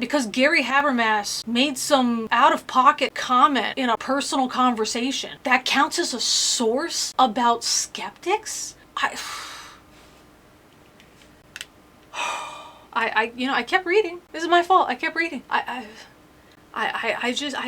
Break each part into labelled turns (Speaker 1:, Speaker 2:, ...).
Speaker 1: because Gary Habermas made some out-of-pocket comment in a personal conversation, that counts as a source about skeptics? I kept reading. This is my fault. I kept reading. I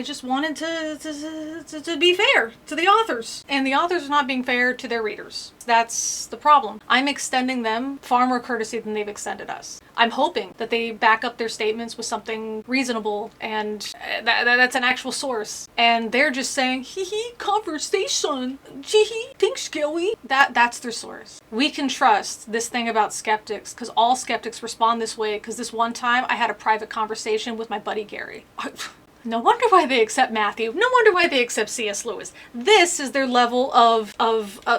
Speaker 1: just wanted to be fair to the authors. And the authors are not being fair to their readers. That's the problem. I'm extending them far more courtesy than they've extended us. I'm hoping that they back up their statements with something reasonable and that's an actual source. And they're just saying, hee, conversation. Hee, thanks, Gilly. That's their source. We can trust this thing about skeptics because all skeptics respond this way because this one time I had a private conversation with my buddy Gary. No wonder why they accept Matthew. No wonder why they accept C.S. Lewis. This is their level of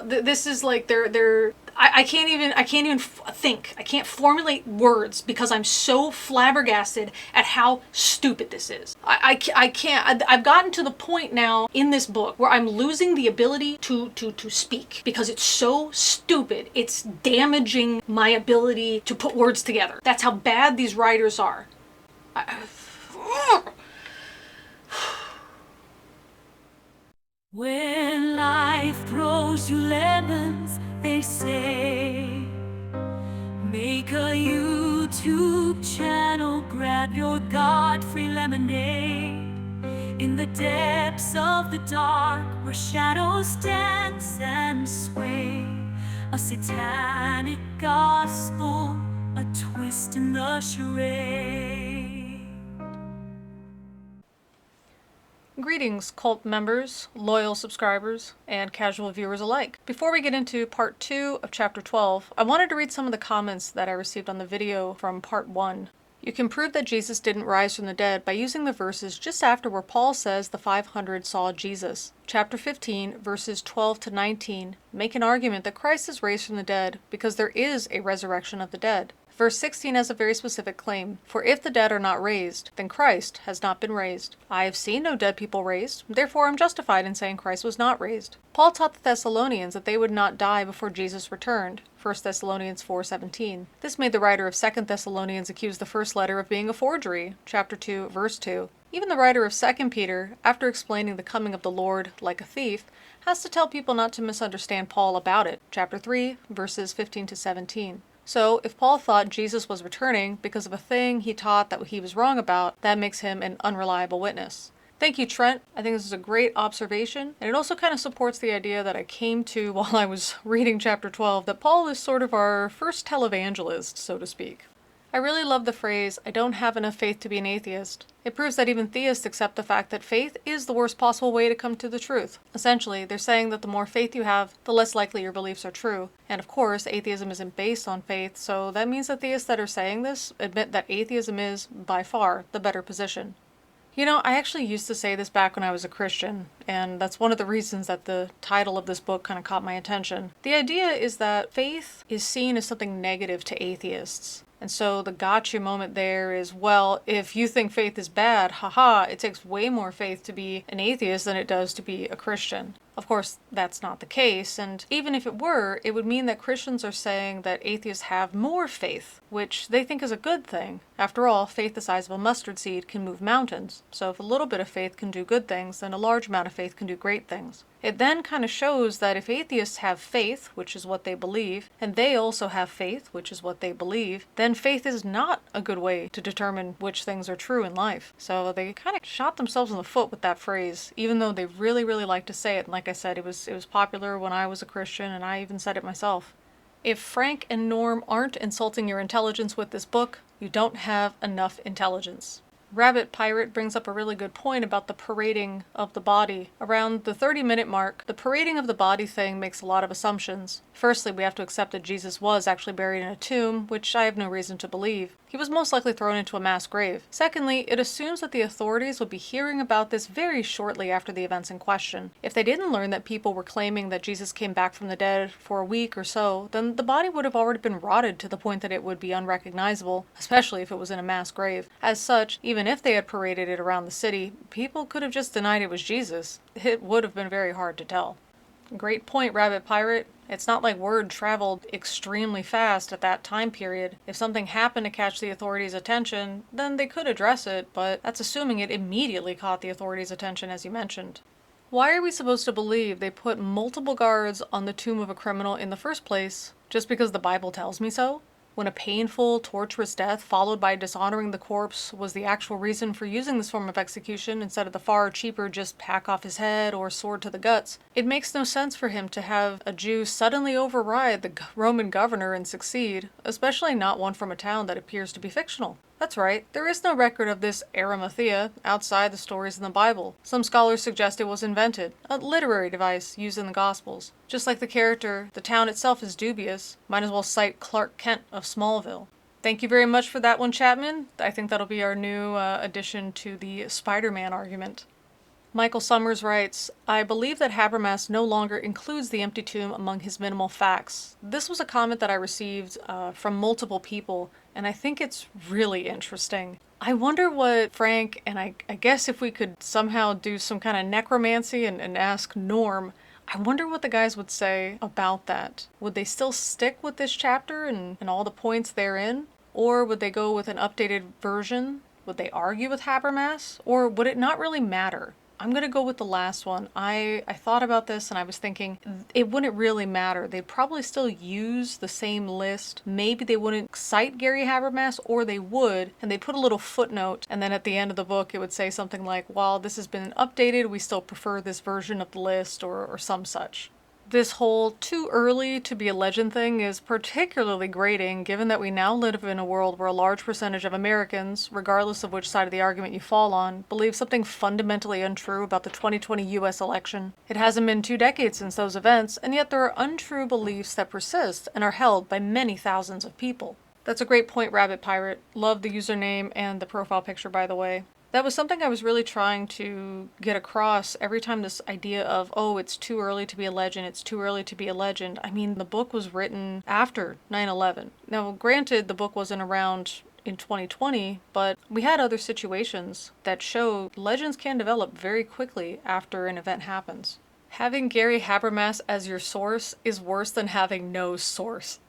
Speaker 1: this is like their I can't even think. I can't formulate words because I'm so flabbergasted at how stupid this is. I can't. I've gotten to the point now in this book where I'm losing the ability to speak because it's so stupid. It's damaging my ability to put words together. That's how bad these writers are.
Speaker 2: When life throws you lemons, they say, make a YouTube channel, grab your God-free lemonade. In the depths of the dark, where shadows dance and sway, a satanic gospel, a twist in the charade.
Speaker 1: Greetings, cult members, loyal subscribers, and casual viewers alike. Before we get into part 2 of chapter 12, I wanted to read some of the comments that I received on the video from part 1. You can prove that Jesus didn't rise from the dead by using the verses just after where Paul says the 500 saw Jesus. Chapter 15, verses 12 to 19, make an argument that Christ is raised from the dead because there is a resurrection of the dead. Verse 16 has a very specific claim, for if the dead are not raised, then Christ has not been raised. I have seen no dead people raised, therefore I'm justified in saying Christ was not raised. Paul taught the Thessalonians that they would not die before Jesus returned, 1 Thessalonians 4:17. This made the writer of 2 Thessalonians accuse the first letter of being a forgery, chapter 2, verse 2. Even the writer of 2 Peter, after explaining the coming of the Lord like a thief, has to tell people not to misunderstand Paul about it, chapter 3, verses 15 to 17. So, if Paul thought Jesus was returning because of a thing he taught that he was wrong about, that makes him an unreliable witness. Thank you, Trent. I think this is a great observation, and it also kind of supports the idea that I came to while I was reading chapter 12, that Paul is sort of our first televangelist, so to speak. I really love the phrase, I don't have enough faith to be an atheist. It proves that even theists accept the fact that faith is the worst possible way to come to the truth. Essentially, they're saying that the more faith you have, the less likely your beliefs are true. And of course, atheism isn't based on faith, so that means that theists that are saying this admit that atheism is, by far, the better position. You know, I actually used to say this back when I was a Christian, and that's one of the reasons that the title of this book kind of caught my attention. The idea is that faith is seen as something negative to atheists. And so the gotcha moment there is, well, if you think faith is bad, haha, it takes way more faith to be an atheist than it does to be a Christian. Of course, that's not the case, and even if it were, it would mean that Christians are saying that atheists have more faith, which they think is a good thing. After all, faith the size of a mustard seed can move mountains, so if a little bit of faith can do good things, then a large amount of faith can do great things. It then kind of shows that if atheists have faith, which is what they believe, and they also have faith, which is what they believe, then faith is not a good way to determine which things are true in life. So they kind of shot themselves in the foot with that phrase, even though they really, really like to say it. And like I said, it was popular when I was a Christian, and I even said it myself. If Frank and Norm aren't insulting your intelligence with this book, you don't have enough intelligence. Rabbit Pirate brings up a really good point about the parading of the body. Around the 30-minute mark, the parading of the body thing makes a lot of assumptions. Firstly, we have to accept that Jesus was actually buried in a tomb, which I have no reason to believe. He was most likely thrown into a mass grave. Secondly, it assumes that the authorities would be hearing about this very shortly after the events in question. If they didn't learn that people were claiming that Jesus came back from the dead for a week or so, then the body would have already been rotted to the point that it would be unrecognizable, especially if it was in a mass grave. As such, even if they had paraded it around the city, people could have just denied it was Jesus. It would have been very hard to tell. Great point, Rabbit Pirate. It's not like word traveled extremely fast at that time period. If something happened to catch the authorities' attention, then they could address it, but that's assuming it immediately caught the authorities' attention, as you mentioned. Why are we supposed to believe they put multiple guards on the tomb of a criminal in the first place, just because the Bible tells me so? When a painful, torturous death followed by dishonoring the corpse was the actual reason for using this form of execution instead of the far cheaper just hack off his head or sword to the guts, it makes no sense for him to have a Jew suddenly override the Roman governor and succeed, especially not one from a town that appears to be fictional. That's right, there is no record of this Arimathea outside the stories in the Bible. Some scholars suggest it was invented, a literary device used in the Gospels. Just like the character, the town itself is dubious. Might as well cite Clark Kent of Smallville. Thank you very much for that one, Chapman. I think that'll be our new addition to the Spider-Man argument. Michael Summers writes, I believe that Habermas no longer includes the empty tomb among his minimal facts. This was a comment that I received from multiple people, and I think it's really interesting. I wonder what Frank, and I guess if we could somehow do some kind of necromancy and ask Norm, I wonder what the guys would say about that. Would they still stick with this chapter and all the points therein? Or would they go with an updated version? Would they argue with Habermas? Or would it not really matter? I'm going to go with the last one. I thought about this and I was thinking it wouldn't really matter. They'd probably still use the same list. Maybe they wouldn't cite Gary Habermas, or they would, and they'd put a little footnote, and then at the end of the book it would say something like, while this has been updated, we still prefer this version of the list, or some such. This whole too early to be a legend thing is particularly grating, given that we now live in a world where a large percentage of Americans, regardless of which side of the argument you fall on, believe something fundamentally untrue about the 2020 US election. It hasn't been 2 decades since those events, and yet there are untrue beliefs that persist and are held by many thousands of people. That's a great point, Rabbit Pirate. Love the username and the profile picture, by the way. That was something I was really trying to get across every time, this idea of, oh, it's too early to be a legend, it's too early to be a legend. I mean, the book was written after 9/11. Now, granted, the book wasn't around in 2020, but we had other situations that show legends can develop very quickly after an event happens. Having Gary Habermas as your source is worse than having no source.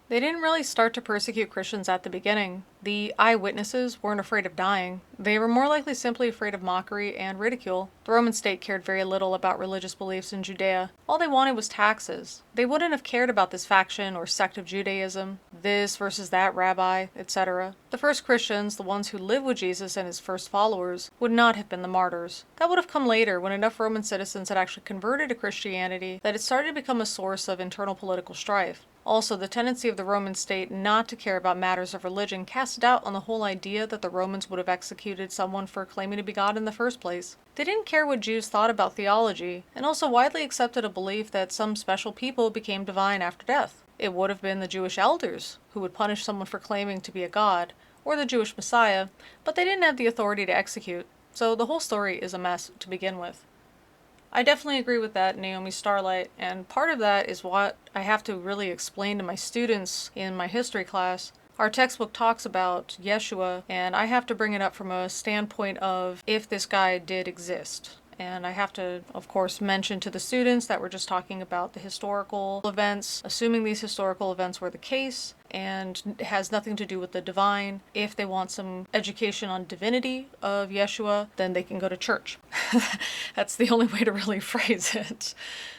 Speaker 1: They didn't really start to persecute Christians at the beginning. The eyewitnesses weren't afraid of dying. They were more likely simply afraid of mockery and ridicule. The Roman state cared very little about religious beliefs in Judea. All they wanted was taxes. They wouldn't have cared about this faction or sect of Judaism, this versus that rabbi, etc. The first Christians, the ones who lived with Jesus and his first followers, would not have been the martyrs. That would have come later, when enough Roman citizens had actually converted to Christianity that it started to become a source of internal political strife. Also, the tendency of the Roman state not to care about matters of religion cast doubt on the whole idea that the Romans would have executed someone for claiming to be God in the first place. They didn't care what Jews thought about theology, and also widely accepted a belief that some special people became divine after death. It would have been the Jewish elders who would punish someone for claiming to be a god, or the Jewish Messiah, but they didn't have the authority to execute, so the whole story is a mess to begin with. I definitely agree with that, Naomi Starlight, and part of that is what I have to really explain to my students in my history class. Our textbook talks about Yeshua, and I have to bring it up from a standpoint of if this guy did exist. And I have to, of course, mention to the students that we're just talking about the historical events, assuming these historical events were the case, and it has nothing to do with the divine. If they want some education on divinity of Yeshua, then they can go to church. That's the only way to really phrase it.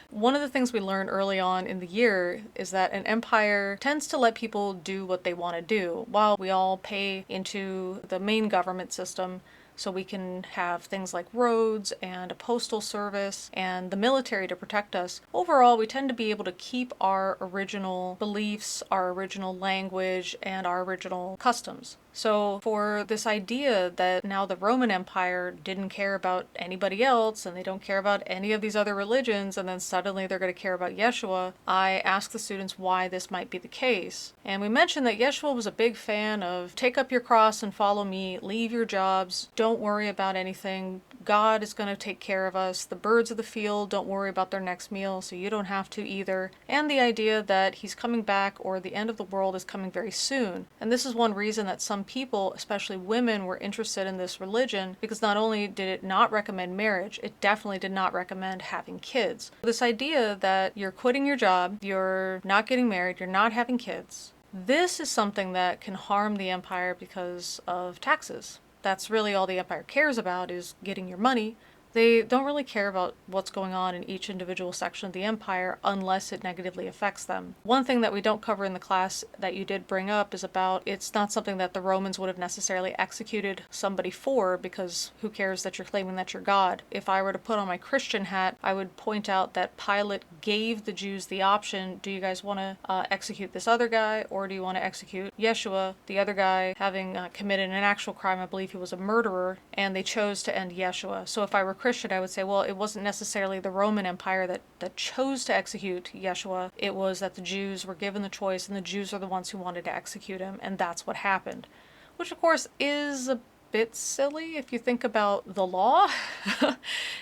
Speaker 1: One of the things we learned early on in the year is that an empire tends to let people do what they want to do, while we all pay into the main government system so we can have things like roads and a postal service and the military to protect us. Overall, we tend to be able to keep our original beliefs, our original language, and our original customs. So for this idea that now the Roman Empire didn't care about anybody else and they don't care about any of these other religions, and then suddenly they're going to care about Yeshua, I asked the students why this might be the case. And we mentioned that Yeshua was a big fan of take up your cross and follow me, leave your jobs, don't worry about anything. God is going to take care of us. The birds of the field don't worry about their next meal, so you don't have to either. And the idea that he's coming back or the end of the world is coming very soon. And this is one reason that some people, especially women, were interested in this religion, because not only did it not recommend marriage, it definitely did not recommend having kids. This idea that you're quitting your job, you're not getting married, you're not having kids, this is something that can harm the empire because of taxes. That's really all the empire cares about, is getting your money. They don't really care about what's going on in each individual section of the empire unless it negatively affects them. One thing that we don't cover in the class that you did bring up is about it's not something that the Romans would have necessarily executed somebody for, because who cares that you're claiming that you're God? If I were to put on my Christian hat, I would point out that Pilate gave the Jews the option, do you guys want to execute this other guy, or do you want to execute Yeshua, the other guy having committed an actual crime? I believe he was a murderer, and they chose to end Yeshua. So if I were Christian, I would say, well, it wasn't necessarily the Roman Empire that chose to execute Yeshua. It was that the Jews were given the choice, and the Jews are the ones who wanted to execute him, and that's what happened. Which, of course, is a bit silly if you think about the law.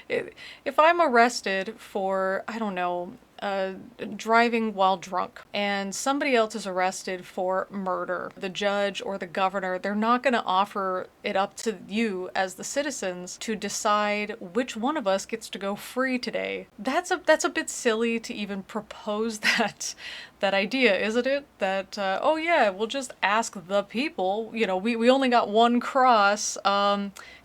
Speaker 1: If I'm arrested for, I don't know, driving while drunk, and somebody else is arrested for murder, the judge or the governor, they're not going to offer it up to you as the citizens to decide which one of us gets to go free today. That's a bit silly to even propose that idea, isn't it? That, oh yeah, we'll just ask the people, we only got one cross,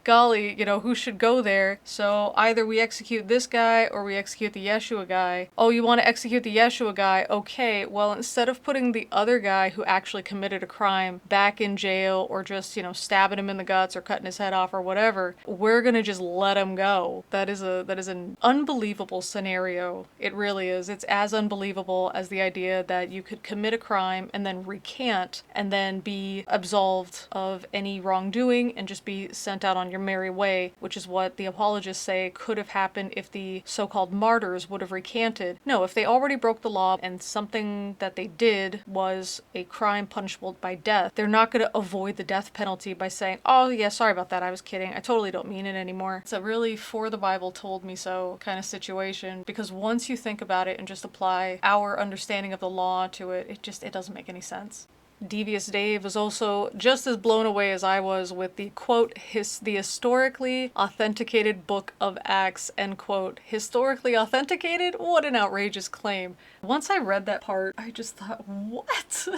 Speaker 1: golly, who should go there? So either we execute this guy or we execute the Yeshua guy. Oh, you want to execute the Yeshua guy? Okay, well, instead of putting the other guy who actually committed a crime back in jail, or just, stabbing him in the guts or cutting his head off or whatever, we're gonna just let him go. That is an unbelievable scenario. It really is. It's as unbelievable as the idea that you could commit a crime and then recant and then be absolved of any wrongdoing and just be sent out on your merry way, which is what the apologists say could have happened if the so-called martyrs would have recanted. No, if they already broke the law and something that they did was a crime punishable by death, they're not going to avoid the death penalty by saying, oh yeah, sorry about that, I was kidding, I totally don't mean it anymore. It's a really for the Bible told me so kind of situation, because once you think about it and just apply our understanding of the law to it, it doesn't make any sense. Devious Dave was also just as blown away as I was with the quote, the historically authenticated book of Acts, end quote. Historically authenticated? What an outrageous claim. Once I read that part, I just thought, what?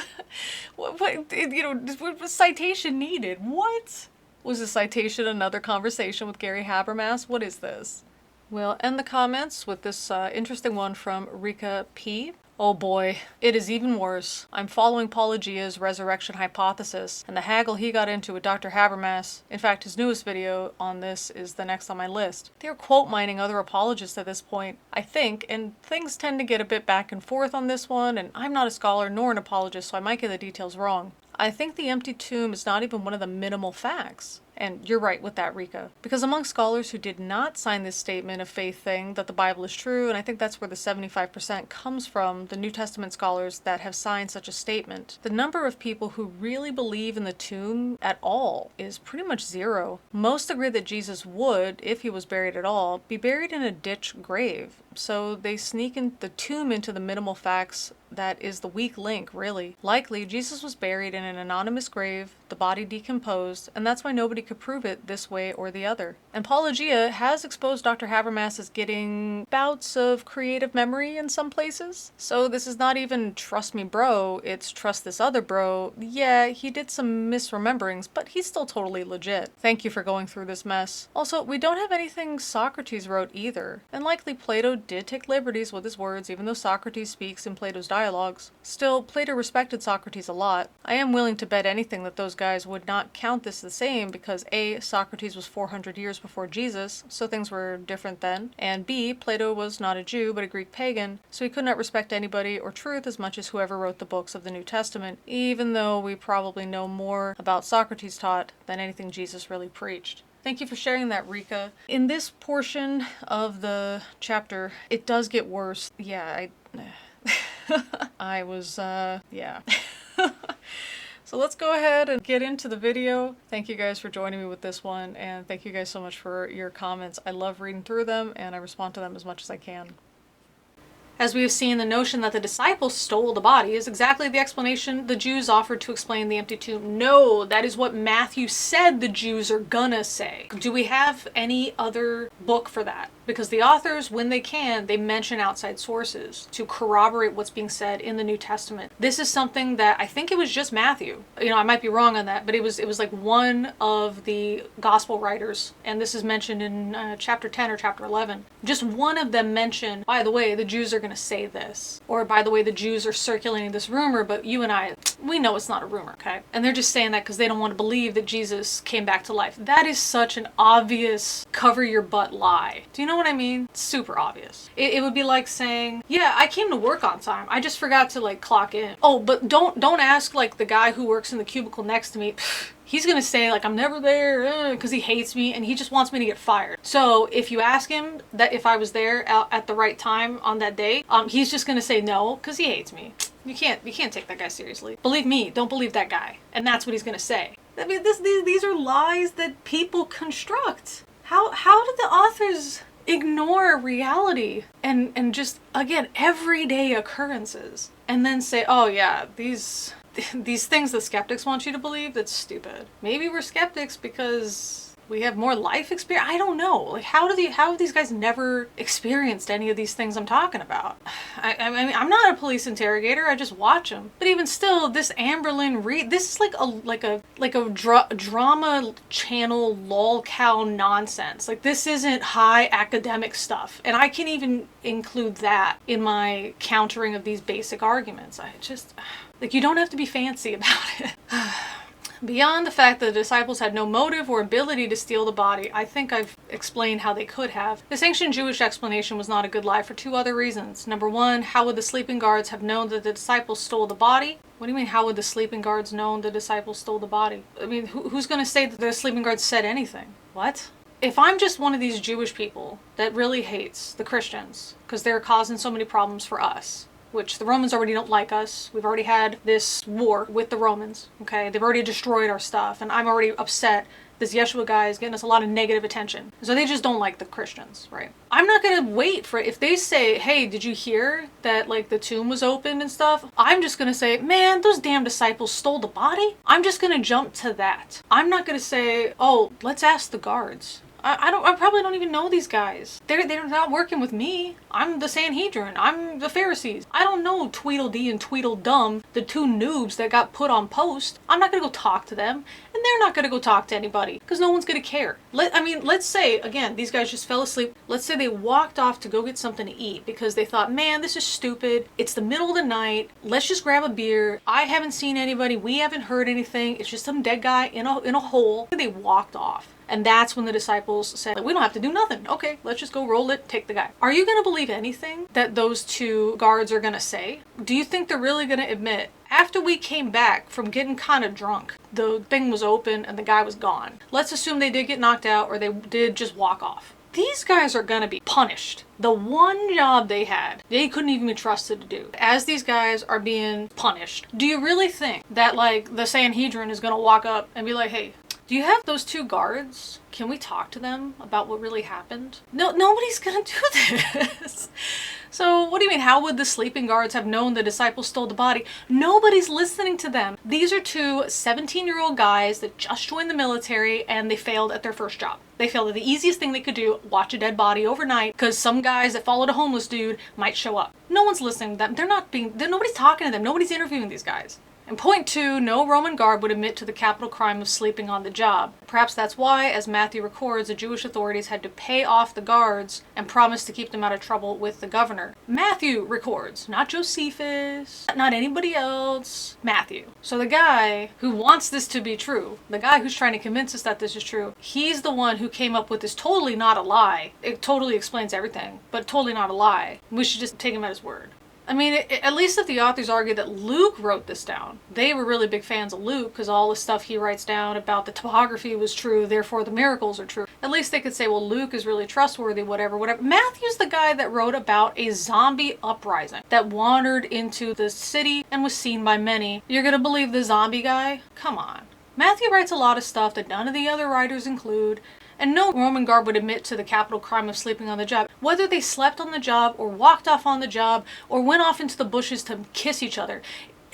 Speaker 1: what was citation needed? What? Was the citation another conversation with Gary Habermas? What is this? We'll end the comments with this interesting one from Rika P. Oh boy, it is even worse. I'm following Paulogia's resurrection hypothesis, and the haggle he got into with Dr. Habermas. In fact, his newest video on this is the next on my list. They're quote mining other apologists at this point, I think, and things tend to get a bit back and forth on this one, and I'm not a scholar nor an apologist, so I might get the details wrong. I think the empty tomb is not even one of the minimal facts. And you're right with that, Rika. Because among scholars who did not sign this statement of faith thing, that the Bible is true, and I think that's where the 75% comes from, the New Testament scholars that have signed such a statement, the number of people who really believe in the tomb at all is pretty much zero. Most agree that Jesus would, if he was buried at all, be buried in a ditch grave. So they sneak in the tomb into the minimal facts that is the weak link, really. Likely, Jesus was buried in an anonymous grave, the body decomposed, and that's why nobody could prove it this way or the other. And Paulogia has exposed Dr. Habermas as getting bouts of creative memory in some places. So this is not even trust me bro, it's trust this other bro. Yeah, he did some misrememberings, but he's still totally legit. Thank you for going through this mess. Also, we don't have anything Socrates wrote either, and likely Plato did take liberties with his words, even though Socrates speaks in Plato's dialogues. Still, Plato respected Socrates a lot. I am willing to bet anything that those guys would not count this the same because A, Socrates was 400 years before Jesus, so things were different then, and B, Plato was not a Jew but a Greek pagan, so he could not respect anybody or truth as much as whoever wrote the books of the New Testament, even though we probably know more about Socrates taught than anything Jesus really preached. Thank you for sharing that, Rika. In this portion of the chapter, it does get worse. Yeah, I was, yeah. So let's go ahead and get into the video. Thank you guys for joining me with this one, and thank you guys so much for your comments. I love reading through them, and I respond to them as much as I can. As we have seen, the notion that the disciples stole the body is exactly the explanation the Jews offered to explain the empty tomb. No, that is what Matthew said the Jews are gonna say. Do we have any other book for that? Because the authors, when they can, they mention outside sources to corroborate what's being said in the New Testament. This is something that I think it was just Matthew. You know, I might be wrong on that, but it was like one of the gospel writers, and this is mentioned in chapter 10 or chapter 11. Just one of them mentioned, by the way, the Jews are going to say this. Or, by the way, the Jews are circulating this rumor, but you and I, we know it's not a rumor, okay? And they're just saying that because they don't want to believe that Jesus came back to life. That is such an obvious cover your butt lie. Do you know what I mean? It's super obvious. It would be like saying, yeah, I came to work on time. I just forgot to like clock in. Oh, but don't ask like the guy who works in the cubicle next to me. He's gonna say like I'm never there because he hates me and he just wants me to get fired. So if you ask him that if I was there at the right time on that day, he's just gonna say no because he hates me. You can't take that guy seriously. Believe me, don't believe that guy. And that's what he's gonna say. I mean, these are lies that people construct. How did the authors ignore reality and just, again, everyday occurrences and then say, oh yeah, these things the skeptics want you to believe? That's stupid. Maybe we're skeptics because we have more life experience. I don't know. Like, how have these guys never experienced any of these things I'm talking about? I mean, I'm not a police interrogator. I just watch them. But even still, this Amberlin Reed, this is like a drama channel lol cow nonsense. Like, this isn't high academic stuff, and I can even include that in my countering of these basic arguments. I just like, you don't have to be fancy about it. Beyond the fact that the disciples had no motive or ability to steal the body, I think I've explained how they could have. This ancient Jewish explanation was not a good lie for two other reasons. Number one, how would the sleeping guards have known that the disciples stole the body? What do you mean, how would the sleeping guards known the disciples stole the body? I mean, who's going to say that the sleeping guards said anything? What? If I'm just one of these Jewish people that really hates the Christians because they're causing so many problems for us, which the Romans already don't like us. We've already had this war with the Romans, okay? They've already destroyed our stuff, and I'm already upset. This Yeshua guy is getting us a lot of negative attention. So they just don't like the Christians, right? I'm not gonna wait for it. If they say, hey, did you hear that like the tomb was opened and stuff? I'm just gonna say, man, those damn disciples stole the body. I'm just gonna jump to that. I'm not gonna say, oh, let's ask the guards. I probably don't even know these guys. They're not working with me. I'm the Sanhedrin. I'm the Pharisees. I don't know Tweedledee and Tweedledum, the two noobs that got put on post. I'm not gonna go talk to them, and they're not gonna go talk to anybody because no one's gonna care. Let's say, again, these guys just fell asleep. Let's say they walked off to go get something to eat because they thought, man, this is stupid. It's the middle of the night. Let's just grab a beer. I haven't seen anybody. We haven't heard anything. It's just some dead guy in a hole. They walked off. And that's when the disciples said, we don't have to do nothing. Okay, let's just go roll it, take the guy. Are you going to believe anything that those two guards are going to say? Do you think they're really going to admit, after we came back from getting kind of drunk, the thing was open and the guy was gone? Let's assume they did get knocked out or they did just walk off. These guys are going to be punished. The one job they had, they couldn't even be trusted to do. As these guys are being punished, do you really think that like the Sanhedrin is going to walk up and be like, hey, do you have those two guards? Can we talk to them about what really happened? No, nobody's gonna do this. So what do you mean, how would the sleeping guards have known the disciples stole the body? Nobody's listening to them. These are two 17-year-old guys that just joined the military and they failed at their first job. They failed at the easiest thing they could do, watch a dead body overnight because some guys that followed a homeless dude might show up. No one's listening to them. Nobody's talking to them. Nobody's interviewing these guys. And point two, no Roman guard would admit to the capital crime of sleeping on the job. Perhaps that's why, as Matthew records, the Jewish authorities had to pay off the guards and promise to keep them out of trouble with the governor. Matthew records, not Josephus, not anybody else, Matthew. So the guy who wants this to be true, the guy who's trying to convince us that this is true, he's the one who came up with this totally not a lie. It totally explains everything, but totally not a lie. We should just take him at his word. I mean, at least if the authors argue that Luke wrote this down, they were really big fans of Luke because all the stuff he writes down about the topography was true, therefore the miracles are true. At least they could say, well, Luke is really trustworthy, whatever. Matthew's the guy that wrote about a zombie uprising that wandered into the city and was seen by many. You're gonna believe the zombie guy? Come on. Matthew writes a lot of stuff that none of the other writers include. And no Roman guard would admit to the capital crime of sleeping on the job. Whether they slept on the job or walked off on the job or went off into the bushes to kiss each other,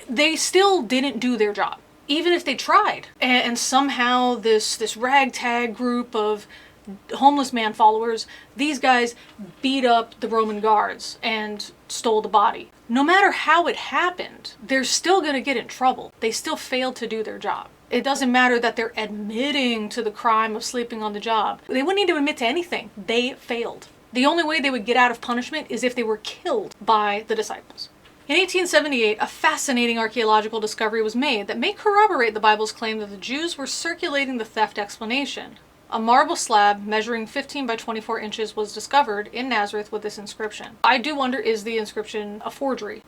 Speaker 1: they still didn't do their job, even if they tried. And somehow this ragtag group of homeless man followers, these guys beat up the Roman guards and stole the body. No matter how it happened, they're still going to get in trouble. They still failed to do their job. It doesn't matter that they're admitting to the crime of sleeping on the job. They wouldn't need to admit to anything. They failed. The only way they would get out of punishment is if they were killed by the disciples. In 1878, a fascinating archaeological discovery was made that may corroborate the Bible's claim that the Jews were circulating the theft explanation. A marble slab measuring 15 by 24 inches was discovered in Nazareth with this inscription. I do wonder, is the inscription a forgery?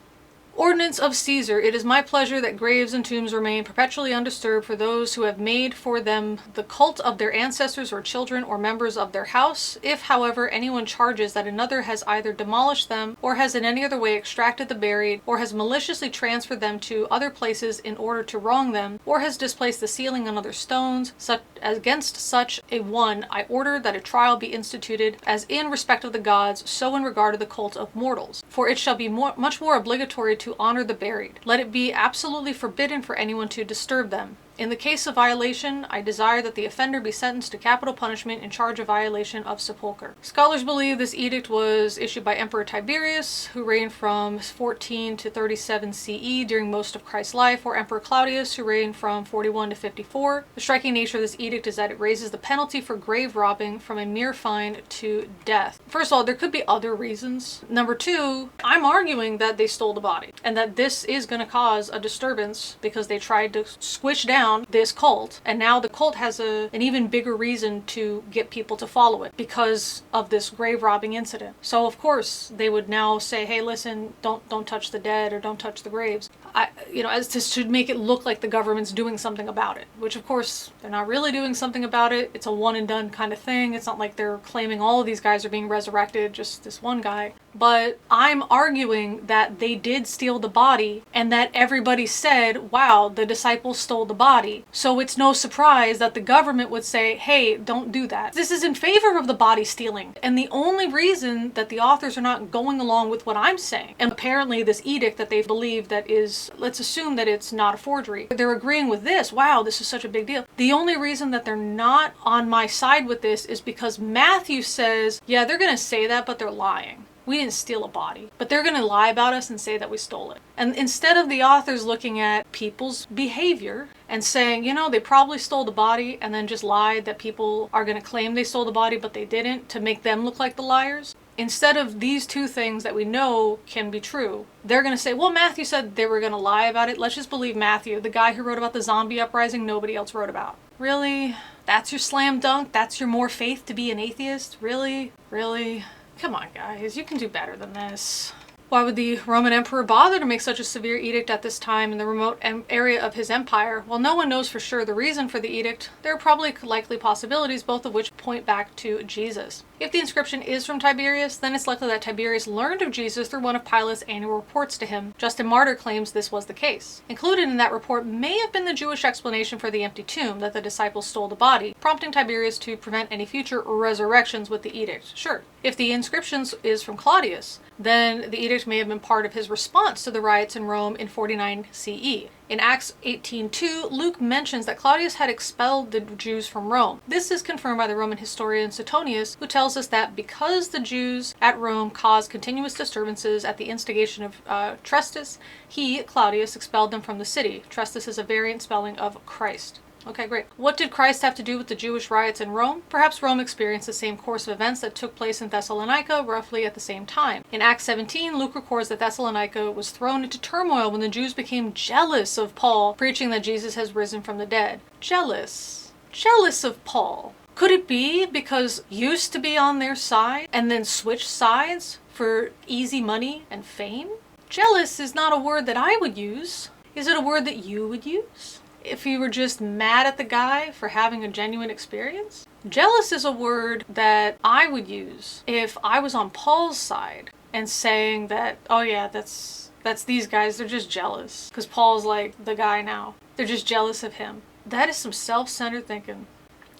Speaker 1: Ordinance of Caesar, it is my pleasure that graves and tombs remain perpetually undisturbed for those who have made for them the cult of their ancestors or children or members of their house. If, however, anyone charges that another has either demolished them or has in any other way extracted the buried or has maliciously transferred them to other places in order to wrong them or has displaced the ceiling on other stones, against such a one, I order that a trial be instituted as in respect of the gods, so in regard of the cult of mortals. For it shall be much more obligatory to honor the buried. Let it be absolutely forbidden for anyone to disturb them. In the case of violation, I desire that the offender be sentenced to capital punishment in charge of violation of sepulchre. Scholars believe this edict was issued by Emperor Tiberius, who reigned from 14 to 37 CE during most of Christ's life, or Emperor Claudius, who reigned from 41 to 54. The striking nature of this edict is that it raises the penalty for grave robbing from a mere fine to death. First of all, there could be other reasons. Number two, I'm arguing that they stole the body, and that this is going to cause a disturbance because they tried to squish down this cult, and now the cult has an even bigger reason to get people to follow it because of this grave robbing incident. So of course they would now say, hey, listen, don't touch the dead or don't touch the graves. As to make it look like the government's doing something about it, which of course they're not really doing something about it. It's a one and done kind of thing. It's not like they're claiming all of these guys are being resurrected, just this one guy. But I'm arguing that they did steal the body and that everybody said, wow, the disciples stole the body. So it's no surprise that the government would say, hey, don't do that. This is in favor of the body stealing. And the only reason that the authors are not going along with what I'm saying, and apparently this edict that they believe that is, let's assume that it's not a forgery, they're agreeing with this, wow, this is such a big deal. The only reason that they're not on my side with this is because Matthew says, yeah, they're going to say that, but they're lying. We didn't steal a body, but they're going to lie about us and say that we stole it. And instead of the authors looking at people's behavior and saying, they probably stole the body and then just lied that people are going to claim they stole the body, but they didn't, to make them look like the liars. Instead of these two things that we know can be true, they're going to say, well, Matthew said they were going to lie about it. Let's just believe Matthew, the guy who wrote about the zombie uprising nobody else wrote about. Really? That's your slam dunk? That's your more faith to be an atheist? Really? Really? Come on, guys, you can do better than this. Why would the Roman emperor bother to make such a severe edict at this time in the remote area of his empire? Well, no one knows for sure the reason for the edict. There are probably likely possibilities, both of which point back to Jesus. If the inscription is from Tiberius, then it's likely that Tiberius learned of Jesus through one of Pilate's annual reports to him. Justin Martyr claims this was the case. Included in that report may have been the Jewish explanation for the empty tomb, that the disciples stole the body, prompting Tiberius to prevent any future resurrections with the edict. Sure. If the inscription is from Claudius, then the edict may have been part of his response to the riots in Rome in 49 CE. In Acts 18:2, Luke mentions that Claudius had expelled the Jews from Rome. This is confirmed by the Roman historian Suetonius, who tells us that because the Jews at Rome caused continuous disturbances at the instigation of Trestus, he, Claudius, expelled them from the city. Trestus is a variant spelling of Christ. Okay, great. What did Christ have to do with the Jewish riots in Rome? Perhaps Rome experienced the same course of events that took place in Thessalonica roughly at the same time. In Acts 17, Luke records that Thessalonica was thrown into turmoil when the Jews became jealous of Paul preaching that Jesus has risen from the dead. Jealous. Jealous of Paul. Could it be because used to be on their side and then switched sides for easy money and fame? Jealous is not a word that I would use. Is it a word that you would use if you were just mad at the guy for having a genuine experience? Jealous is a word that I would use if I was on Paul's side and saying that, oh yeah, that's these guys, they're just jealous because Paul's like the guy now. They're just jealous of him. That is some self-centered thinking.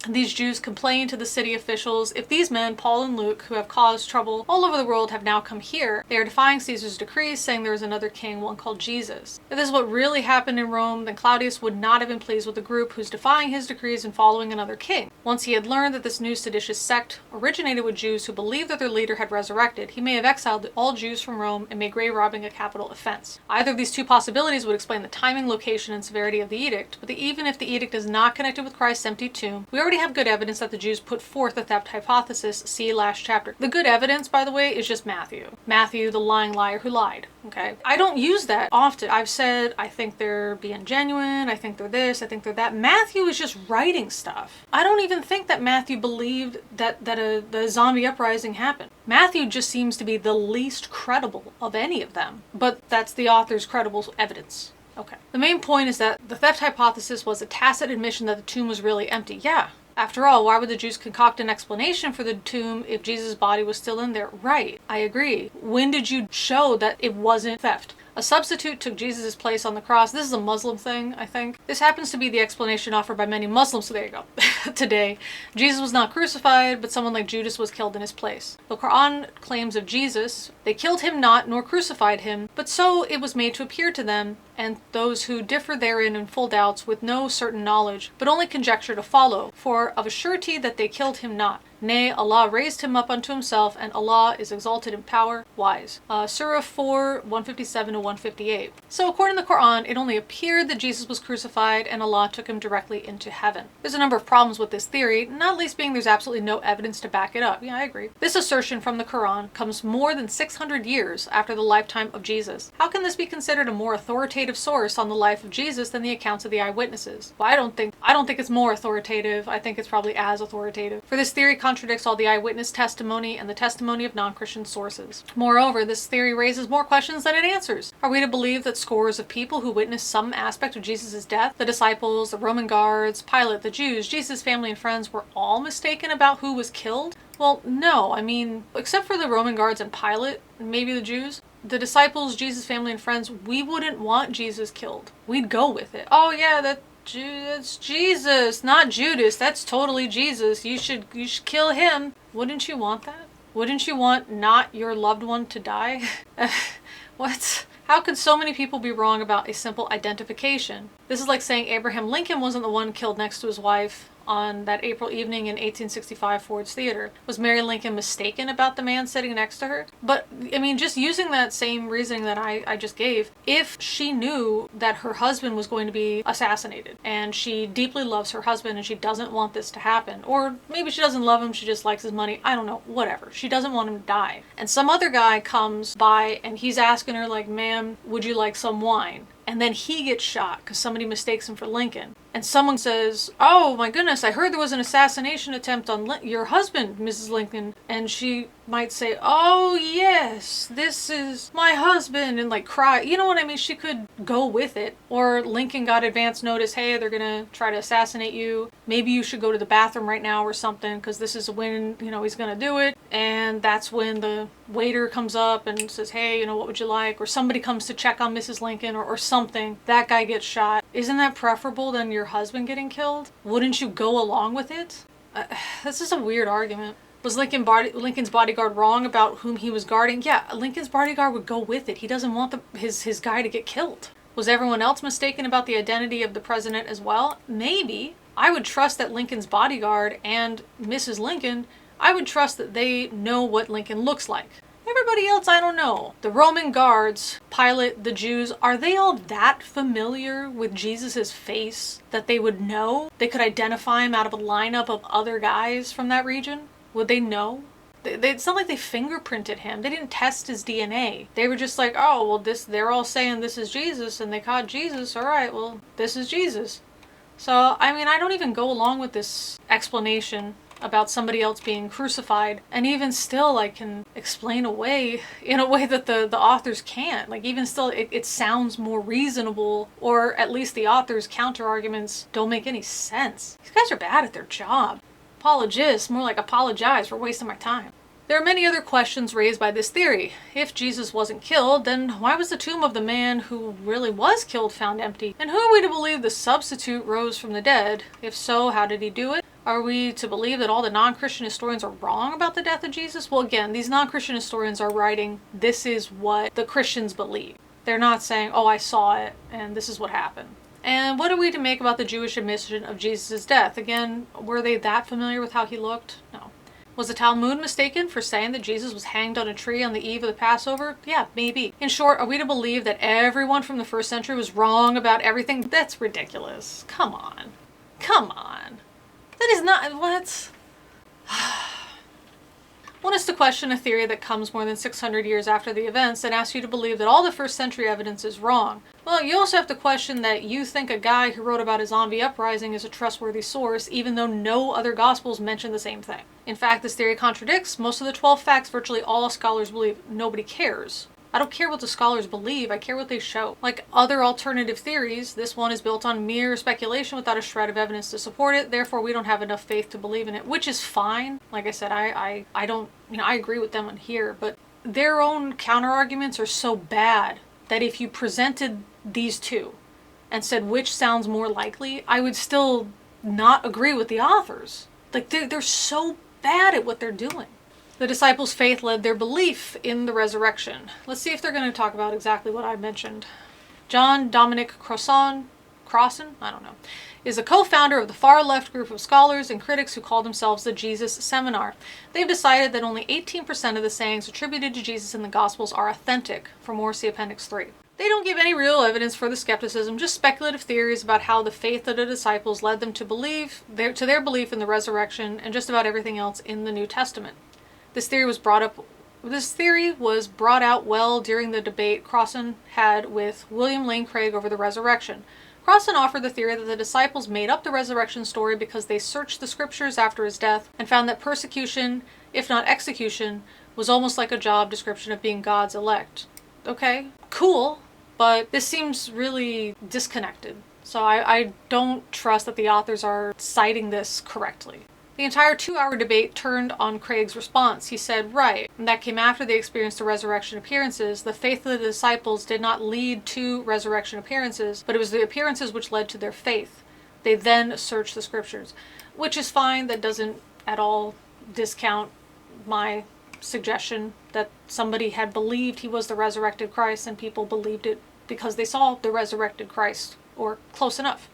Speaker 1: These Jews complained to the city officials, if these men, Paul and Luke, who have caused trouble all over the world, have now come here, they are defying Caesar's decrees, saying there is another king, one called Jesus. If this is what really happened in Rome, then Claudius would not have been pleased with the group who's defying his decrees and following another king. Once he had learned that this new seditious sect originated with Jews who believed that their leader had resurrected, he may have exiled all Jews from Rome and made grave robbing a capital offense. Either of these two possibilities would explain the timing, location, and severity of the edict, but even if the edict is not connected with Christ's empty tomb, we already have good evidence that the Jews put forth the theft hypothesis, see last chapter. The good evidence, by the way, is just Matthew. Matthew, the lying liar who lied, okay? I don't use that often. I've said, I think they're being genuine, I think they're this, I think they're that. Matthew is just writing stuff. I don't even think that Matthew believed that the zombie uprising happened. Matthew just seems to be the least credible of any of them, but that's the author's credible evidence. Okay. The main point is that the theft hypothesis was a tacit admission that the tomb was really empty. Yeah. After all, why would the Jews concoct an explanation for the tomb if Jesus' body was still in there? Right, I agree. When did you show that it wasn't theft? A substitute took Jesus' place on the cross. This is a Muslim thing, I think. This happens to be the explanation offered by many Muslims, so there you go. Today, Jesus was not crucified, but someone like Judas was killed in his place. The Quran claims of Jesus, they killed him not, nor crucified him, but so it was made to appear to them, and those who differ therein in full doubts with no certain knowledge, but only conjecture to follow, for of a surety that they killed him not. Nay, Allah raised him up unto himself, and Allah is exalted in power, wise. Surah 4, 157 to 158. So according to the Quran, it only appeared that Jesus was crucified and Allah took him directly into heaven. There's a number of problems with this theory, not least being there's absolutely no evidence to back it up. Yeah, I agree. This assertion from the Quran comes more than 600 years after the lifetime of Jesus. How can this be considered a more authoritative source on the life of Jesus than the accounts of the eyewitnesses? Well, I don't think it's more authoritative. I think it's probably as authoritative. For this theory contradicts all the eyewitness testimony and the testimony of non-Christian sources. Moreover, this theory raises more questions than it answers. Are we to believe that scores of people who witnessed some aspect of Jesus' death, the disciples, the Roman guards, Pilate, the Jews, Jesus' family and friends, were all mistaken about who was killed? Well, no. I mean, except for the Roman guards and Pilate, and maybe the Jews, the disciples, Jesus' family and friends, we wouldn't want Jesus killed. We'd go with it. Oh yeah, that's Jesus, not Judas. That's totally Jesus. You should kill him. Wouldn't you want that? Wouldn't you want not your loved one to die? What? How could so many people be wrong about a simple identification? This is like saying Abraham Lincoln wasn't the one killed next to his wife on that April evening in 1865 Ford's Theater. Was Mary Lincoln mistaken about the man sitting next to her? But, I mean, just using that same reasoning that I just gave, if she knew that her husband was going to be assassinated, and she deeply loves her husband and she doesn't want this to happen, or maybe she doesn't love him, she just likes his money, I don't know, whatever. She doesn't want him to die. And some other guy comes by and he's asking her like, ma'am, would you like some wine? And then he gets shot because somebody mistakes him for Lincoln. And someone says, oh my goodness, I heard there was an assassination attempt on your husband, Mrs. Lincoln. And she might say, oh yes, this is my husband, and like cry. You know what I mean? She could go with it. Or Lincoln got advance notice, hey, they're gonna try to assassinate you. Maybe you should go to the bathroom right now or something, because this is when, he's gonna do it. And that's when the waiter comes up and says, hey, what would you like? Or somebody comes to check on Mrs. Lincoln or something. That guy gets shot. Isn't that preferable than your husband getting killed? Wouldn't you go along with it? This is a weird argument. Was Lincoln's bodyguard wrong about whom he was guarding? Yeah, Lincoln's bodyguard would go with it. He doesn't want his guy to get killed. Was everyone else mistaken about the identity of the president as well? Maybe. I would trust that Lincoln's bodyguard and Mrs. Lincoln, I would trust that they know what Lincoln looks like. Everybody else, I don't know. The Roman guards, Pilate, the Jews, are they all that familiar with Jesus's face that they would know? They could identify him out of a lineup of other guys from that region? Would they know? It's not like they fingerprinted him. They didn't test his DNA. They were just like, oh, well, they're all saying this is Jesus, and they caught Jesus. All right, well, this is Jesus. So, I mean, I don't even go along with this explanation about somebody else being crucified, and even still I can explain away in a way that the authors can't. Like, even still, it sounds more reasonable, or at least the authors' counter-arguments don't make any sense. These guys are bad at their job. Apologists, more like apologize for wasting my time. There are many other questions raised by this theory. If Jesus wasn't killed, then why was the tomb of the man who really was killed found empty? And who are we to believe the substitute rose from the dead? If so, how did he do it? Are we to believe that all the non-Christian historians are wrong about the death of Jesus? Well, again, these non-Christian historians are writing, this is what the Christians believe. They're not saying, oh, I saw it, and this is what happened. And what are we to make about the Jewish admission of Jesus' death? Again, were they that familiar with how he looked? No. Was the Talmud mistaken for saying that Jesus was hanged on a tree on the eve of the Passover? Yeah, maybe. In short, are we to believe that everyone from the first century was wrong about everything? That's ridiculous. Come on. Come on. That is not... what? One is to question a theory that comes more than 600 years after the events and asks you to believe that all the first century evidence is wrong. Well, you also have to question that you think a guy who wrote about a zombie uprising is a trustworthy source, even though no other gospels mention the same thing. In fact, this theory contradicts most of the 12 facts virtually all scholars believe. Nobody cares. I don't care what the scholars believe, I care what they show. Like other alternative theories, this one is built on mere speculation without a shred of evidence to support it, therefore we don't have enough faith to believe in it, which is fine. Like I said, I don't, I agree with them on here, but their own counter-arguments are so bad that if you presented these two and said which sounds more likely, I would still not agree with the authors. Like they're so bad at what they're doing. The disciples' faith led their belief in the resurrection. Let's see if they're going to talk about exactly what I mentioned. John Dominic Crossan, I don't know, is a co-founder of the far-left group of scholars and critics who call themselves the Jesus Seminar. They've decided that only 18% of the sayings attributed to Jesus in the Gospels are authentic. For more, see Appendix 3. They don't give any real evidence for the skepticism, just speculative theories about how the faith of the disciples led them to their belief in the resurrection and just about everything else in the New Testament. This theory was brought out well during the debate Crossan had with William Lane Craig over the resurrection. Crossan offered the theory that the disciples made up the resurrection story because they searched the scriptures after his death and found that persecution, if not execution, was almost like a job description of being God's elect. Okay, cool, but this seems really disconnected. So I don't trust that the authors are citing this correctly. The entire 2-hour debate turned on Craig's response. He said, right, and that came after they experienced the resurrection appearances. The faith of the disciples did not lead to resurrection appearances, but it was the appearances which led to their faith. They then searched the scriptures, which is fine. That doesn't at all discount my suggestion that somebody had believed he was the resurrected Christ and people believed it because they saw the resurrected Christ, or close enough.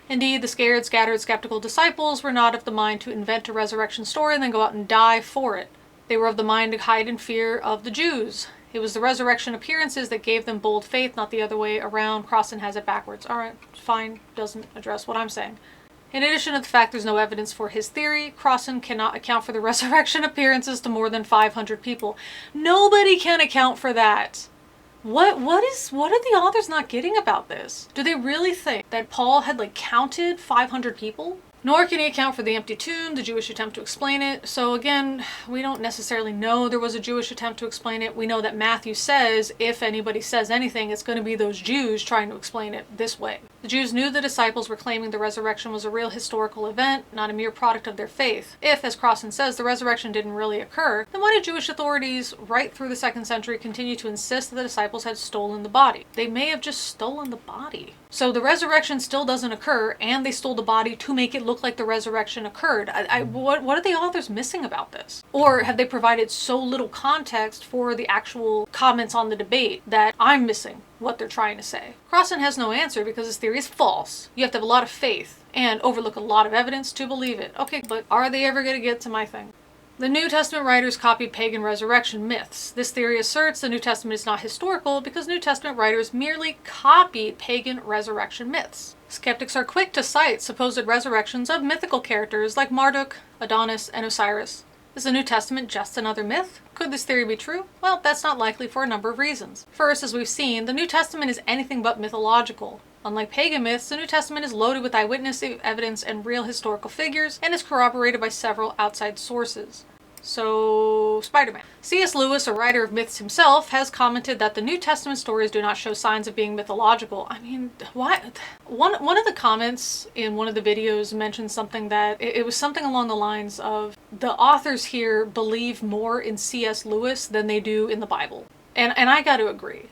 Speaker 1: Indeed, the scared, scattered, skeptical disciples were not of the mind to invent a resurrection story and then go out and die for it. They were of the mind to hide in fear of the Jews. It was the resurrection appearances that gave them bold faith, not the other way around. Crossan has it backwards. Alright, fine, doesn't address what I'm saying. In addition to the fact there's no evidence for his theory, Crossan cannot account for the resurrection appearances to more than 500 people. Nobody can account for that. What are the authors not getting about this? Do they really think that Paul had counted 500 people? Nor can he account for the empty tomb, the Jewish attempt to explain it. So again, we don't necessarily know there was a Jewish attempt to explain it. We know that Matthew says, if anybody says anything, it's going to be those Jews trying to explain it this way. The Jews knew the disciples were claiming the resurrection was a real historical event, not a mere product of their faith. If, as Crossan says, the resurrection didn't really occur, then why did Jewish authorities right through the 2nd century continue to insist that the disciples had stolen the body? They may have just stolen the body. So the resurrection still doesn't occur, and they stole the body to make it look like the resurrection occurred. What are the authors missing about this? Or have they provided so little context for the actual comments on the debate that I'm missing what they're trying to say? Crossan has no answer because his theory is false. You have to have a lot of faith and overlook a lot of evidence to believe it. Okay, but are they ever going to get to my thing? The New Testament writers copied pagan resurrection myths. This theory asserts the New Testament is not historical because New Testament writers merely copied pagan resurrection myths. Skeptics are quick to cite supposed resurrections of mythical characters like Marduk, Adonis, and Osiris. Is the New Testament just another myth? Could this theory be true? Well, that's not likely for a number of reasons. First, as we've seen, the New Testament is anything but mythological. Unlike pagan myths, the New Testament is loaded with eyewitness evidence and real historical figures, and is corroborated by several outside sources. So, Spider-Man. C.S. Lewis, a writer of myths himself, has commented that the New Testament stories do not show signs of being mythological. I mean, what? One of the comments in one of the videos mentioned something that, it was something along the lines of, the authors here believe more in C.S. Lewis than they do in the Bible. And I got to agree.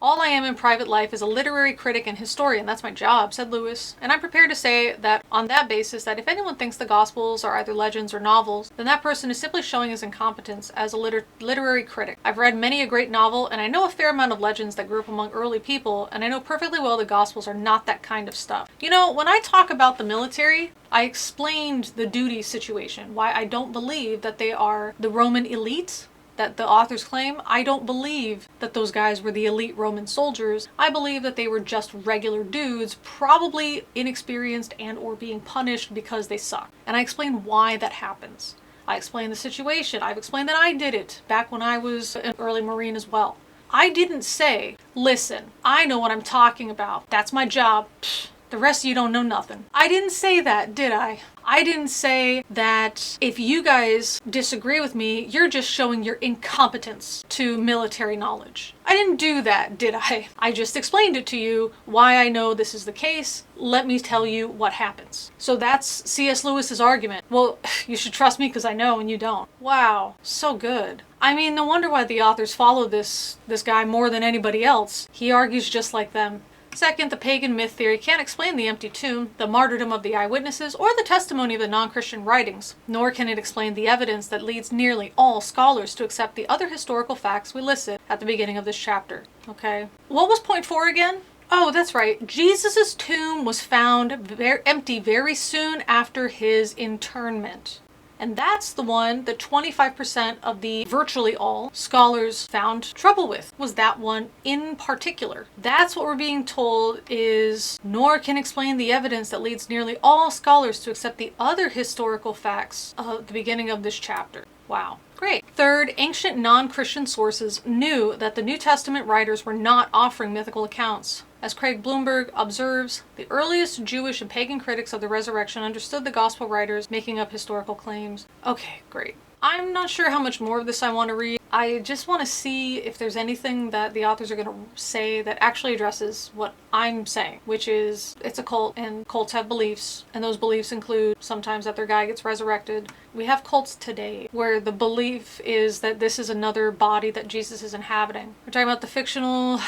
Speaker 1: All I am in private life is a literary critic and historian. That's my job, said Lewis. And I'm prepared to say that on that basis, that if anyone thinks the Gospels are either legends or novels, then that person is simply showing his incompetence as a literary critic. I've read many a great novel, and I know a fair amount of legends that grew up among early people, and I know perfectly well the Gospels are not that kind of stuff. You know, when I talk about the military, I explained the duty situation, why I don't believe that they are the Roman elite that the authors claim. I don't believe that those guys were the elite Roman soldiers. I believe that they were just regular dudes, probably inexperienced and or being punished because they suck. And I explain why that happens. I explain the situation. I've explained that I did it back when I was an early Marine as well. I didn't say, listen, I know what I'm talking about. That's my job. Pfft, the rest of you don't know nothing. I didn't say that, did I? I didn't say that if you guys disagree with me, you're just showing your incompetence to military knowledge. I didn't do that, did I? I just explained it to you, why I know this is the case. Let me tell you what happens. So that's C.S. Lewis's argument. Well, you should trust me because I know and you don't. Wow, so good. I mean, no wonder why the authors follow this guy more than anybody else. He argues just like them. Second, the pagan myth theory can't explain the empty tomb, the martyrdom of the eyewitnesses, or the testimony of the non-Christian writings, nor can it explain the evidence that leads nearly all scholars to accept the other historical facts we listed at the beginning of this chapter. Okay. What was point 4 again? Oh, that's right. Jesus' tomb was found empty very soon after his internment. And that's the one that 25% of the virtually all scholars found trouble with, was that one in particular. That's what we're being told is, nor can explain the evidence that leads nearly all scholars to accept the other historical facts of the beginning of this chapter. Wow. Great. Third, ancient non-Christian sources knew that the New Testament writers were not offering mythical accounts. As Craig Bloomberg observes, the earliest Jewish and pagan critics of the resurrection understood the gospel writers making up historical claims. Okay, great. I'm not sure how much more of this I want to read. I just want to see if there's anything that the authors are going to say that actually addresses what I'm saying, which is it's a cult and cults have beliefs, and those beliefs include sometimes that their guy gets resurrected. We have cults today where the belief is that this is another body that Jesus is inhabiting. We're talking about the fictional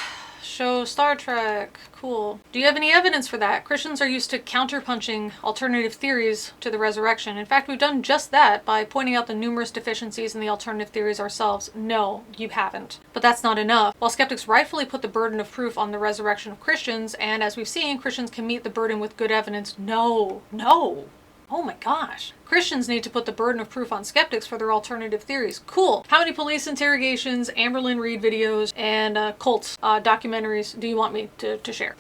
Speaker 1: show Star Trek. Cool. Do you have any evidence for that? Christians are used to counterpunching alternative theories to the resurrection. In fact, we've done just that by pointing out the numerous deficiencies in the alternative theories ourselves. No, you haven't. But that's not enough. While skeptics rightfully put the burden of proof on the resurrection of Christians, and as we've seen, Christians can meet the burden with good evidence. No. Oh my gosh. Christians need to put the burden of proof on skeptics for their alternative theories. Cool. How many police interrogations, Amberlynn Reed videos, and cult documentaries do you want me to share?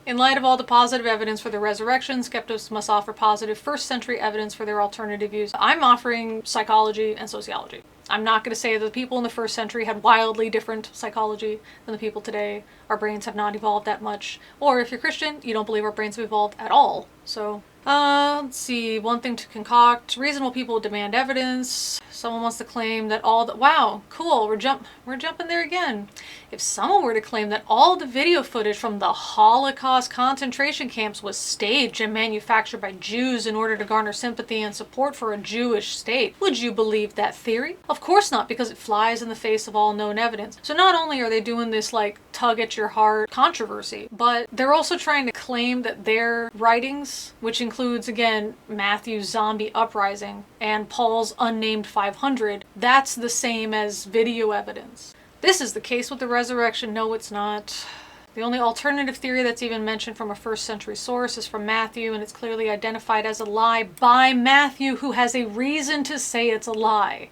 Speaker 1: In light of all the positive evidence for the resurrection, skeptics must offer positive first-century evidence for their alternative views. I'm offering psychology and sociology. I'm not going to say that the people in the first century had wildly different psychology than the people today. Our brains have not evolved that much. Or if you're Christian, you don't believe our brains have evolved at all. So, let's see. One thing to concoct. Reasonable people demand evidence. Someone wants to claim that all the... Wow, cool. We're jumping there again. If someone were to claim that all the video footage from the Holocaust concentration camps was staged and manufactured by Jews in order to garner sympathy and support for a Jewish state, would you believe that theory? Of course not, because it flies in the face of all known evidence. So not only are they doing this like tug at your heart controversy, but they're also trying to claim that their writings, which includes again Matthew's zombie uprising and Paul's unnamed 500, that's the same as video evidence. This is the case with the resurrection. No, it's not. The only alternative theory that's even mentioned from a first century source is from Matthew, and it's clearly identified as a lie by Matthew, who has a reason to say it's a lie.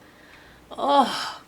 Speaker 1: Ugh.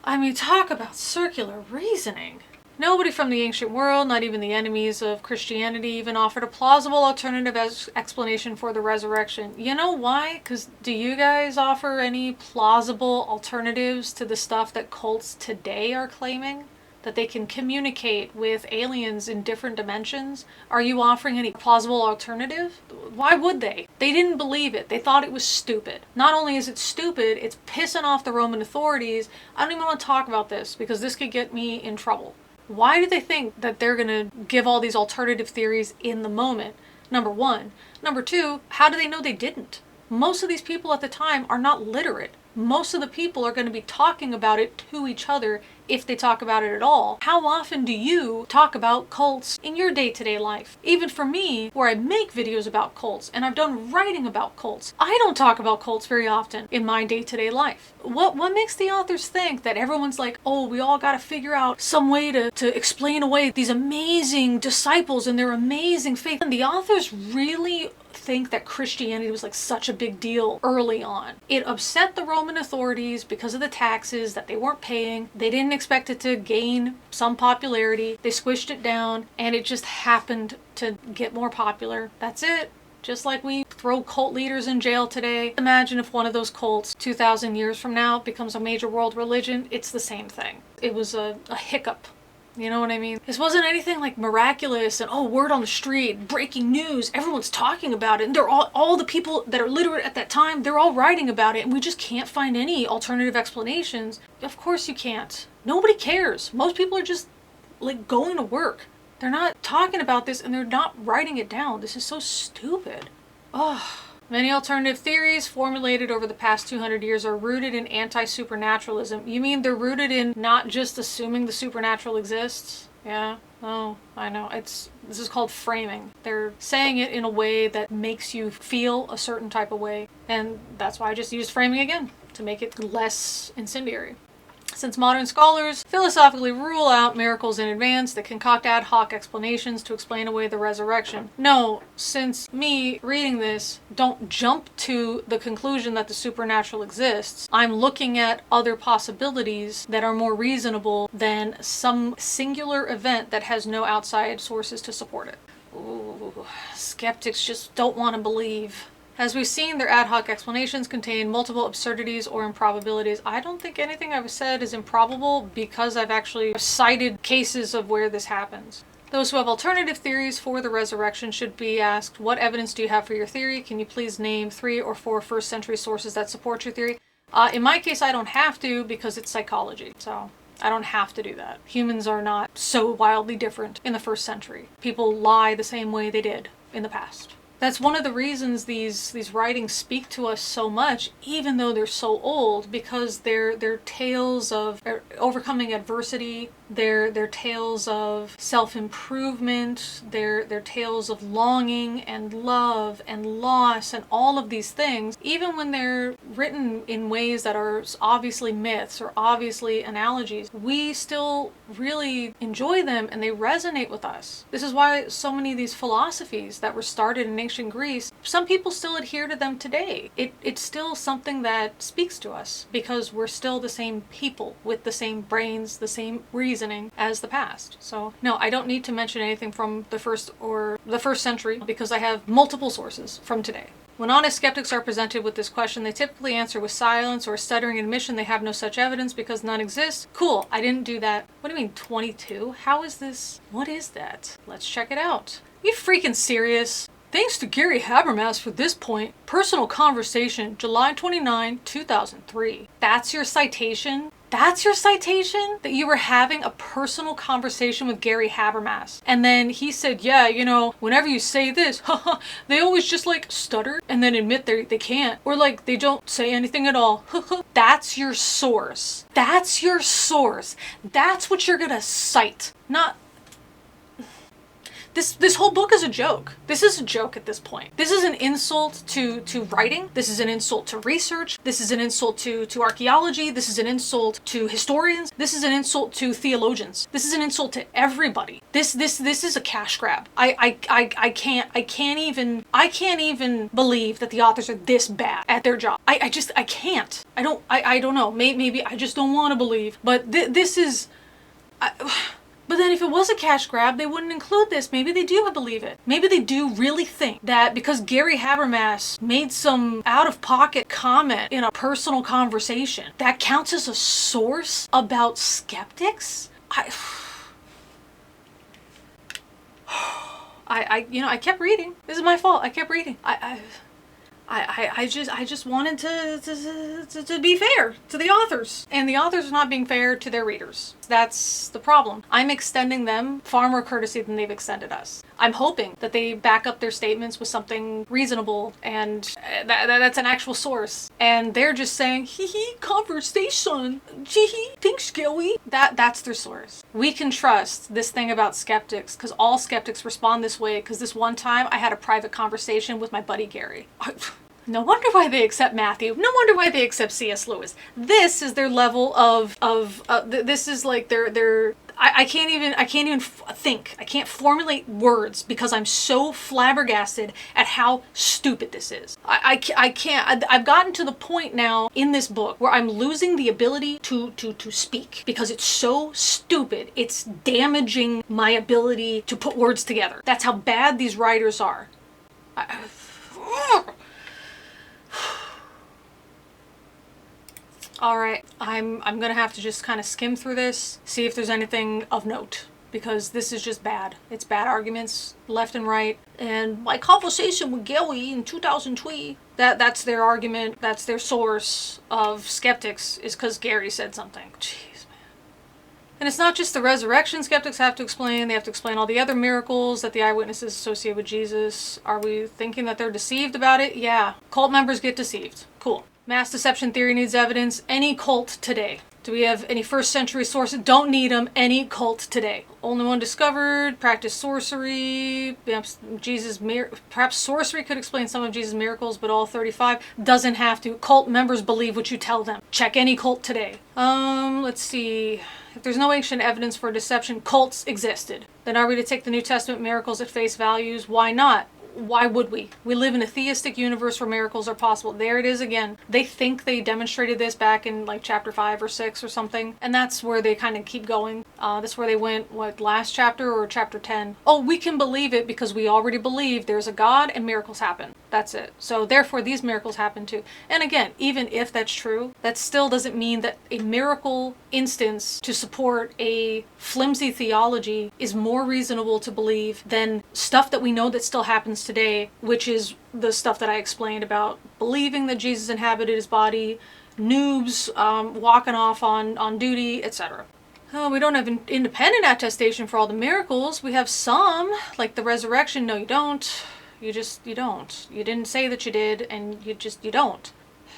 Speaker 1: I mean, talk about circular reasoning. Nobody from the ancient world, not even the enemies of Christianity, even offered a plausible alternative explanation for the resurrection. You know why? Because do you guys offer any plausible alternatives to the stuff that cults today are claiming? that they can communicate with aliens in different dimensions, are you offering any plausible alternative? Why would they? They didn't believe it. They thought it was stupid. Not only is it stupid, it's pissing off the Roman authorities. I don't even want to talk about this because this could get me in trouble. Why do they think that they're going to give all these alternative theories in the moment? Number one. Number two, how do they know they didn't? Most of these people at the time are not literate. Most of the people are going to be talking about it to each other if they talk about it at all. How often do you talk about cults in your day-to-day life? Even for me, where I make videos about cults and I've done writing about cults, I don't talk about cults very often in my day-to-day life. What makes the authors think that everyone's like, oh, we all got to figure out some way to explain away these amazing disciples and their amazing faith? And the authors really think that Christianity was like such a big deal early on. It upset the Roman authorities because of the taxes that they weren't paying. They didn't expect it to gain some popularity. They squished it down and it just happened to get more popular. That's it. Just like we throw cult leaders in jail today. Imagine if one of those cults 2,000 years from now becomes a major world religion. It's the same thing. It was a hiccup. You know what I mean? This wasn't anything like miraculous and, oh, word on the street, breaking news, everyone's talking about it. And they're all the people that are literate at that time, they're all writing about it and we just can't find any alternative explanations. Of course you can't. Nobody cares. Most people are just like going to work. They're not talking about this and they're not writing it down. This is so stupid. Ugh. Many alternative theories formulated over the past 200 years are rooted in anti-supernaturalism. You mean they're rooted in not just assuming the supernatural exists? Yeah. Oh, I know. This is called framing. They're saying it in a way that makes you feel a certain type of way. And that's why I just used framing again, to make it less incendiary. Since modern scholars philosophically rule out miracles in advance, they concoct ad hoc explanations to explain away the resurrection. No, since me reading this, don't jump to the conclusion that the supernatural exists. I'm looking at other possibilities that are more reasonable than some singular event that has no outside sources to support it. Ooh, skeptics just don't want to believe. As we've seen, their ad hoc explanations contain multiple absurdities or improbabilities. I don't think anything I've said is improbable because I've actually cited cases of where this happens. Those who have alternative theories for the resurrection should be asked, what evidence do you have for your theory? Can you please name 3 or 4 first-century sources that support your theory? In my case, I don't have to because it's psychology, so I don't have to do that. Humans are not so wildly different in the first century. People lie the same way they did in the past. That's one of the reasons these writings speak to us so much, even though they're so old, because they're tales of overcoming adversity, they're tales of self-improvement, they're tales of longing and love and loss and all of these things. Even when they're written in ways that are obviously myths or obviously analogies, we still really enjoy them and they resonate with us. This is why so many of these philosophies that were started in ancient Greece, some people still adhere to them today. It's still something that speaks to us because we're still the same people with the same brains, the same reasoning as the past. So no, I don't need to mention anything from the first century because I have multiple sources from today. When honest skeptics are presented with this question, they typically answer with silence or a stuttering admission they have no such evidence because none exists. Cool, I didn't do that. What do you mean 22? How is this? What is that? Let's check it out. You freaking serious? Thanks to Gary Habermas for this point. Personal conversation, July 29, 2003. That's your citation? That's your citation? That you were having a personal conversation with Gary Habermas. And then he said, yeah, you know, whenever you say this, they always just like stutter and then admit they can't. Or like they don't say anything at all. That's your source. That's your source. That's what you're gonna cite. Not... This whole book is a joke. This is a joke at this point. This is an insult to writing. This is an insult to research. This is an insult to archaeology. This is an insult to historians. This is an insult to theologians. This is an insult to everybody. This is a cash grab. I can't even believe that the authors are this bad at their job. I can't. I don't know. Maybe I just don't want to believe. But this is... But then if it was a cash grab, they wouldn't include this. Maybe they do believe it. Maybe they do really think that because Gary Habermas made some out-of-pocket comment in a personal conversation, that counts as a source about skeptics? I kept reading. This is my fault. I kept reading. I just wanted to be fair to the authors. And the authors are not being fair to their readers. That's the problem. I'm extending them far more courtesy than they've extended us. I'm hoping that they back up their statements with something reasonable and that's an actual source. And they're just saying, hee hee, conversation. Gee hee, thanks, Joey. That's their source. We can trust this thing about skeptics because all skeptics respond this way because this one time I had a private conversation with my buddy Gary. No wonder why they accept Matthew. No wonder why they accept C.S. Lewis. This is their level of this is like their I can't even think. I can't formulate words because I'm so flabbergasted at how stupid this is. I can't. I've gotten to the point now in this book where I'm losing the ability to speak because it's so stupid. It's damaging my ability to put words together. That's how bad these writers are. All right, I'm gonna have to just kind of skim through this, see if there's anything of note, because this is just bad. It's bad arguments left and right. And my conversation with Gary in 2003, that's their argument, that's their source of skeptics, is because Gary said something. Jeez, man. And it's not just the resurrection skeptics have to explain, they have to explain all the other miracles that the eyewitnesses associate with Jesus. Are we thinking that they're deceived about it? Yeah. Cult members get deceived. Cool. Mass deception theory needs evidence. Any cult today. Do we have any first century sources? Don't need them. Any cult today. Only one discovered. Practice sorcery. Perhaps sorcery could explain some of Jesus' miracles, but all 35 doesn't have to. Cult members believe what you tell them. Check any cult today. Let's see. If there's no ancient evidence for deception, cults existed. Then are we to take the New Testament miracles at face values? Why not? Why would we? We live in a theistic universe where miracles are possible. There it is again. They think they demonstrated this back in like chapter 5 or 6 or something. And that's where they kind of keep going. That's where they went, last chapter or chapter 10? Oh, we can believe it because we already believe there's a God and miracles happen. That's it. So therefore these miracles happen too. And again, even if that's true, that still doesn't mean that a miracle instance to support a flimsy theology is more reasonable to believe than stuff that we know that still happens today, which is the stuff that I explained about believing that Jesus inhabited his body, noobs walking off on duty, etc. Oh, we don't have an independent attestation for all the miracles. We have some, like the resurrection. No, you don't. You don't. You didn't say that you did, and you don't.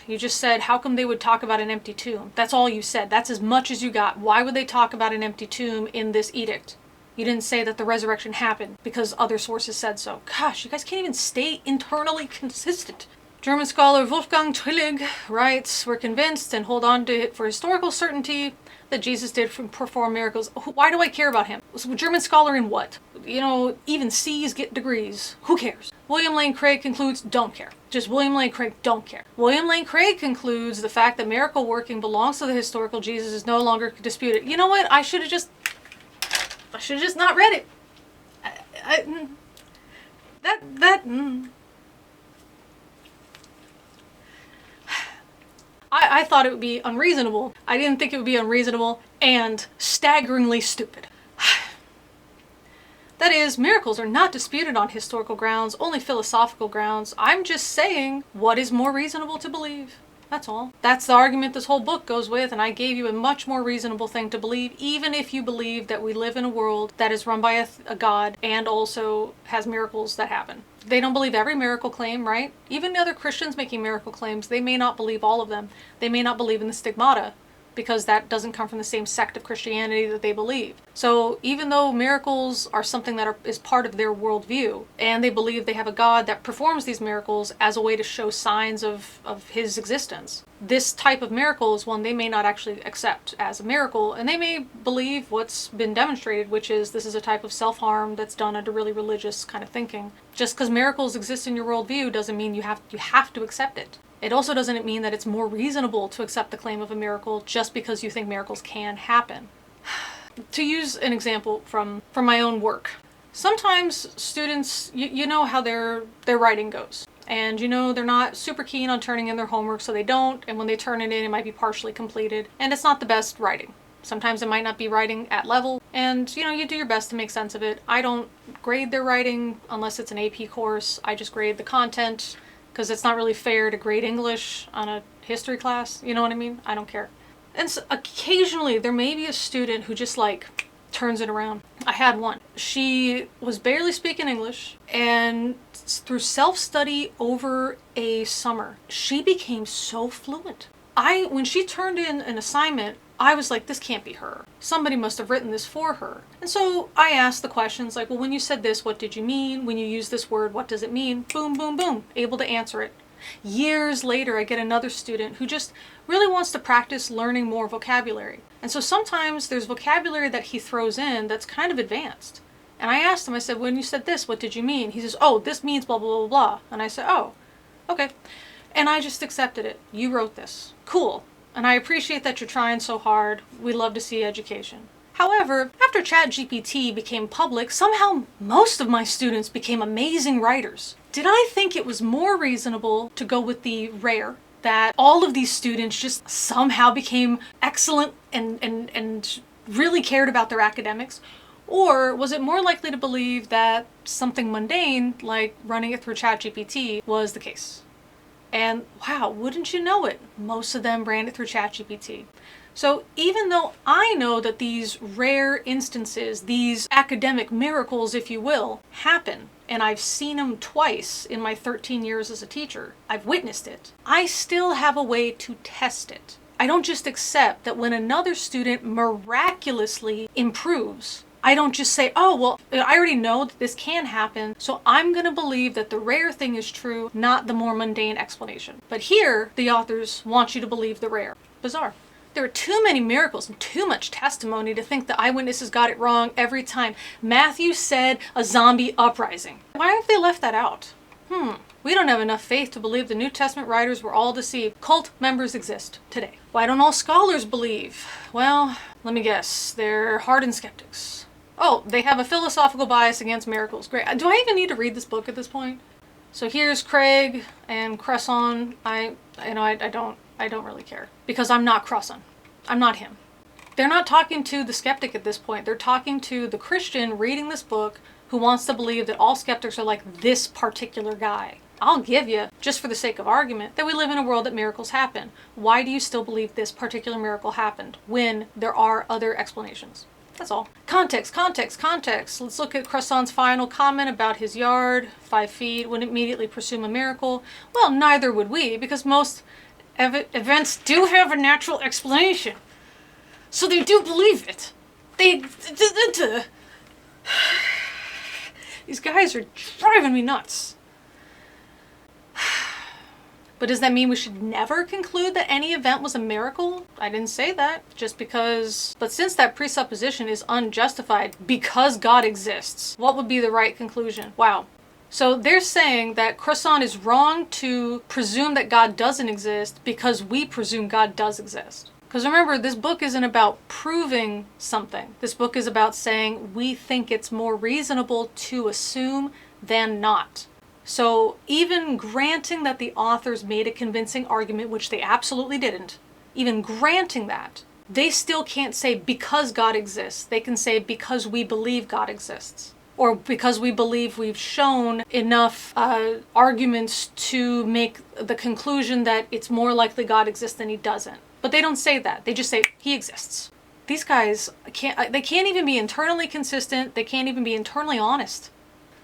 Speaker 1: You just said, how come they would talk about an empty tomb? That's all you said. That's as much as you got. Why would they talk about an empty tomb in this edict? You didn't say that the resurrection happened because other sources said so. Gosh, you guys can't even stay internally consistent. German scholar Wolfgang Trillig writes, we're convinced and hold on to it for historical certainty that Jesus did perform miracles. Why do I care about him? Was a German scholar in what? You know, even C's get degrees. Who cares? William Lane Craig concludes, don't care. Just William Lane Craig, don't care. William Lane Craig concludes the fact that miracle working belongs to the historical Jesus is no longer disputed. You know what? I should have just not read it. I thought it would be unreasonable. I didn't think it would be unreasonable and staggeringly stupid. That is, miracles are not disputed on historical grounds, only philosophical grounds. I'm just saying what is more reasonable to believe. That's all. That's the argument this whole book goes with, and I gave you a much more reasonable thing to believe, even if you believe that we live in a world that is run by a God and also has miracles that happen. They don't believe every miracle claim, right? Even the other Christians making miracle claims, they may not believe all of them. They may not believe in the stigmata, because that doesn't come from the same sect of Christianity that they believe. So even though miracles are something that is part of their worldview, and they believe they have a God that performs these miracles as a way to show signs of his existence, this type of miracle is one they may not actually accept as a miracle, and they may believe what's been demonstrated, which is this is a type of self-harm that's done under really religious kind of thinking. Just because miracles exist in your worldview doesn't mean you have to accept it. It also doesn't mean that it's more reasonable to accept the claim of a miracle just because you think miracles can happen. To use an example from my own work, sometimes students, you know how their writing goes. And you know they're not super keen on turning in their homework, so they don't, and when they turn it in, it might be partially completed, and it's not the best writing. Sometimes it might not be writing at level, and you do your best to make sense of it. I don't grade their writing unless it's an AP course. I just grade the content because it's not really fair to grade English on a history class. You know what I mean? I don't care. And so occasionally there may be a student who just like turns it around. I had one. She was barely speaking English, and through self-study over a summer, she became so fluent. When she turned in an assignment, I was like, this can't be her. Somebody must have written this for her. And so I asked the questions like, well, when you said this, what did you mean? When you use this word, what does it mean? Boom, boom, boom. Able to answer it. Years later, I get another student who just really wants to practice learning more vocabulary. And so sometimes there's vocabulary that he throws in that's kind of advanced. And I asked him, I said, when you said this, what did you mean? He says, oh, this means blah, blah, blah, blah. And I said, oh, okay. And I just accepted it. You wrote this. Cool. And I appreciate that you're trying so hard. We love to see education. However, after ChatGPT became public, somehow most of my students became amazing writers. Did I think it was more reasonable to go with the rare, that all of these students just somehow became excellent and really cared about their academics? Or was it more likely to believe that something mundane, like running it through ChatGPT, was the case? And wow, wouldn't you know it? Most of them ran it through ChatGPT. So even though I know that these rare instances, these academic miracles, if you will, happen, and I've seen them twice in my 13 years as a teacher, I've witnessed it, I still have a way to test it. I don't just accept that when another student miraculously improves, I don't just say, oh, well, I already know that this can happen, so I'm going to believe that the rare thing is true, not the more mundane explanation. But here, the authors want you to believe the rare. Bizarre. There are too many miracles and too much testimony to think the eyewitnesses got it wrong every time. Matthew said a zombie uprising. Why have they left that out? We don't have enough faith to believe the New Testament writers were all deceived. Cult members exist today. Why don't all scholars believe? Well, let me guess. They're hardened skeptics. Oh, they have a philosophical bias against miracles. Great. Do I even need to read this book at this point? So here's Craig and Cresson. I don't really care because I'm not Cresson. I'm not him. They're not talking to the skeptic at this point. They're talking to the Christian reading this book who wants to believe that all skeptics are like this particular guy. I'll give you, just for the sake of argument, that we live in a world that miracles happen. Why do you still believe this particular miracle happened when there are other explanations? That's all. Context, context, context. Let's look at Cresson's final comment about his yard. 5 feet wouldn't immediately presume a miracle. Well, neither would we, because most events do have a natural explanation. So they do believe it. These guys are driving me nuts. But does that mean we should never conclude that any event was a miracle? I didn't say that, just because. But since that presupposition is unjustified because God exists, what would be the right conclusion? Wow. So they're saying that Cresson is wrong to presume that God doesn't exist because we presume God does exist. Because remember, this book isn't about proving something. This book is about saying we think it's more reasonable to assume than not. So even granting that the authors made a convincing argument, which they absolutely didn't, even granting that, they still can't say because God exists. They can say because we believe God exists. Or because we believe we've shown enough arguments to make the conclusion that it's more likely God exists than he doesn't. But they don't say that. They just say he exists. These guys they can't even be internally consistent. They can't even be internally honest.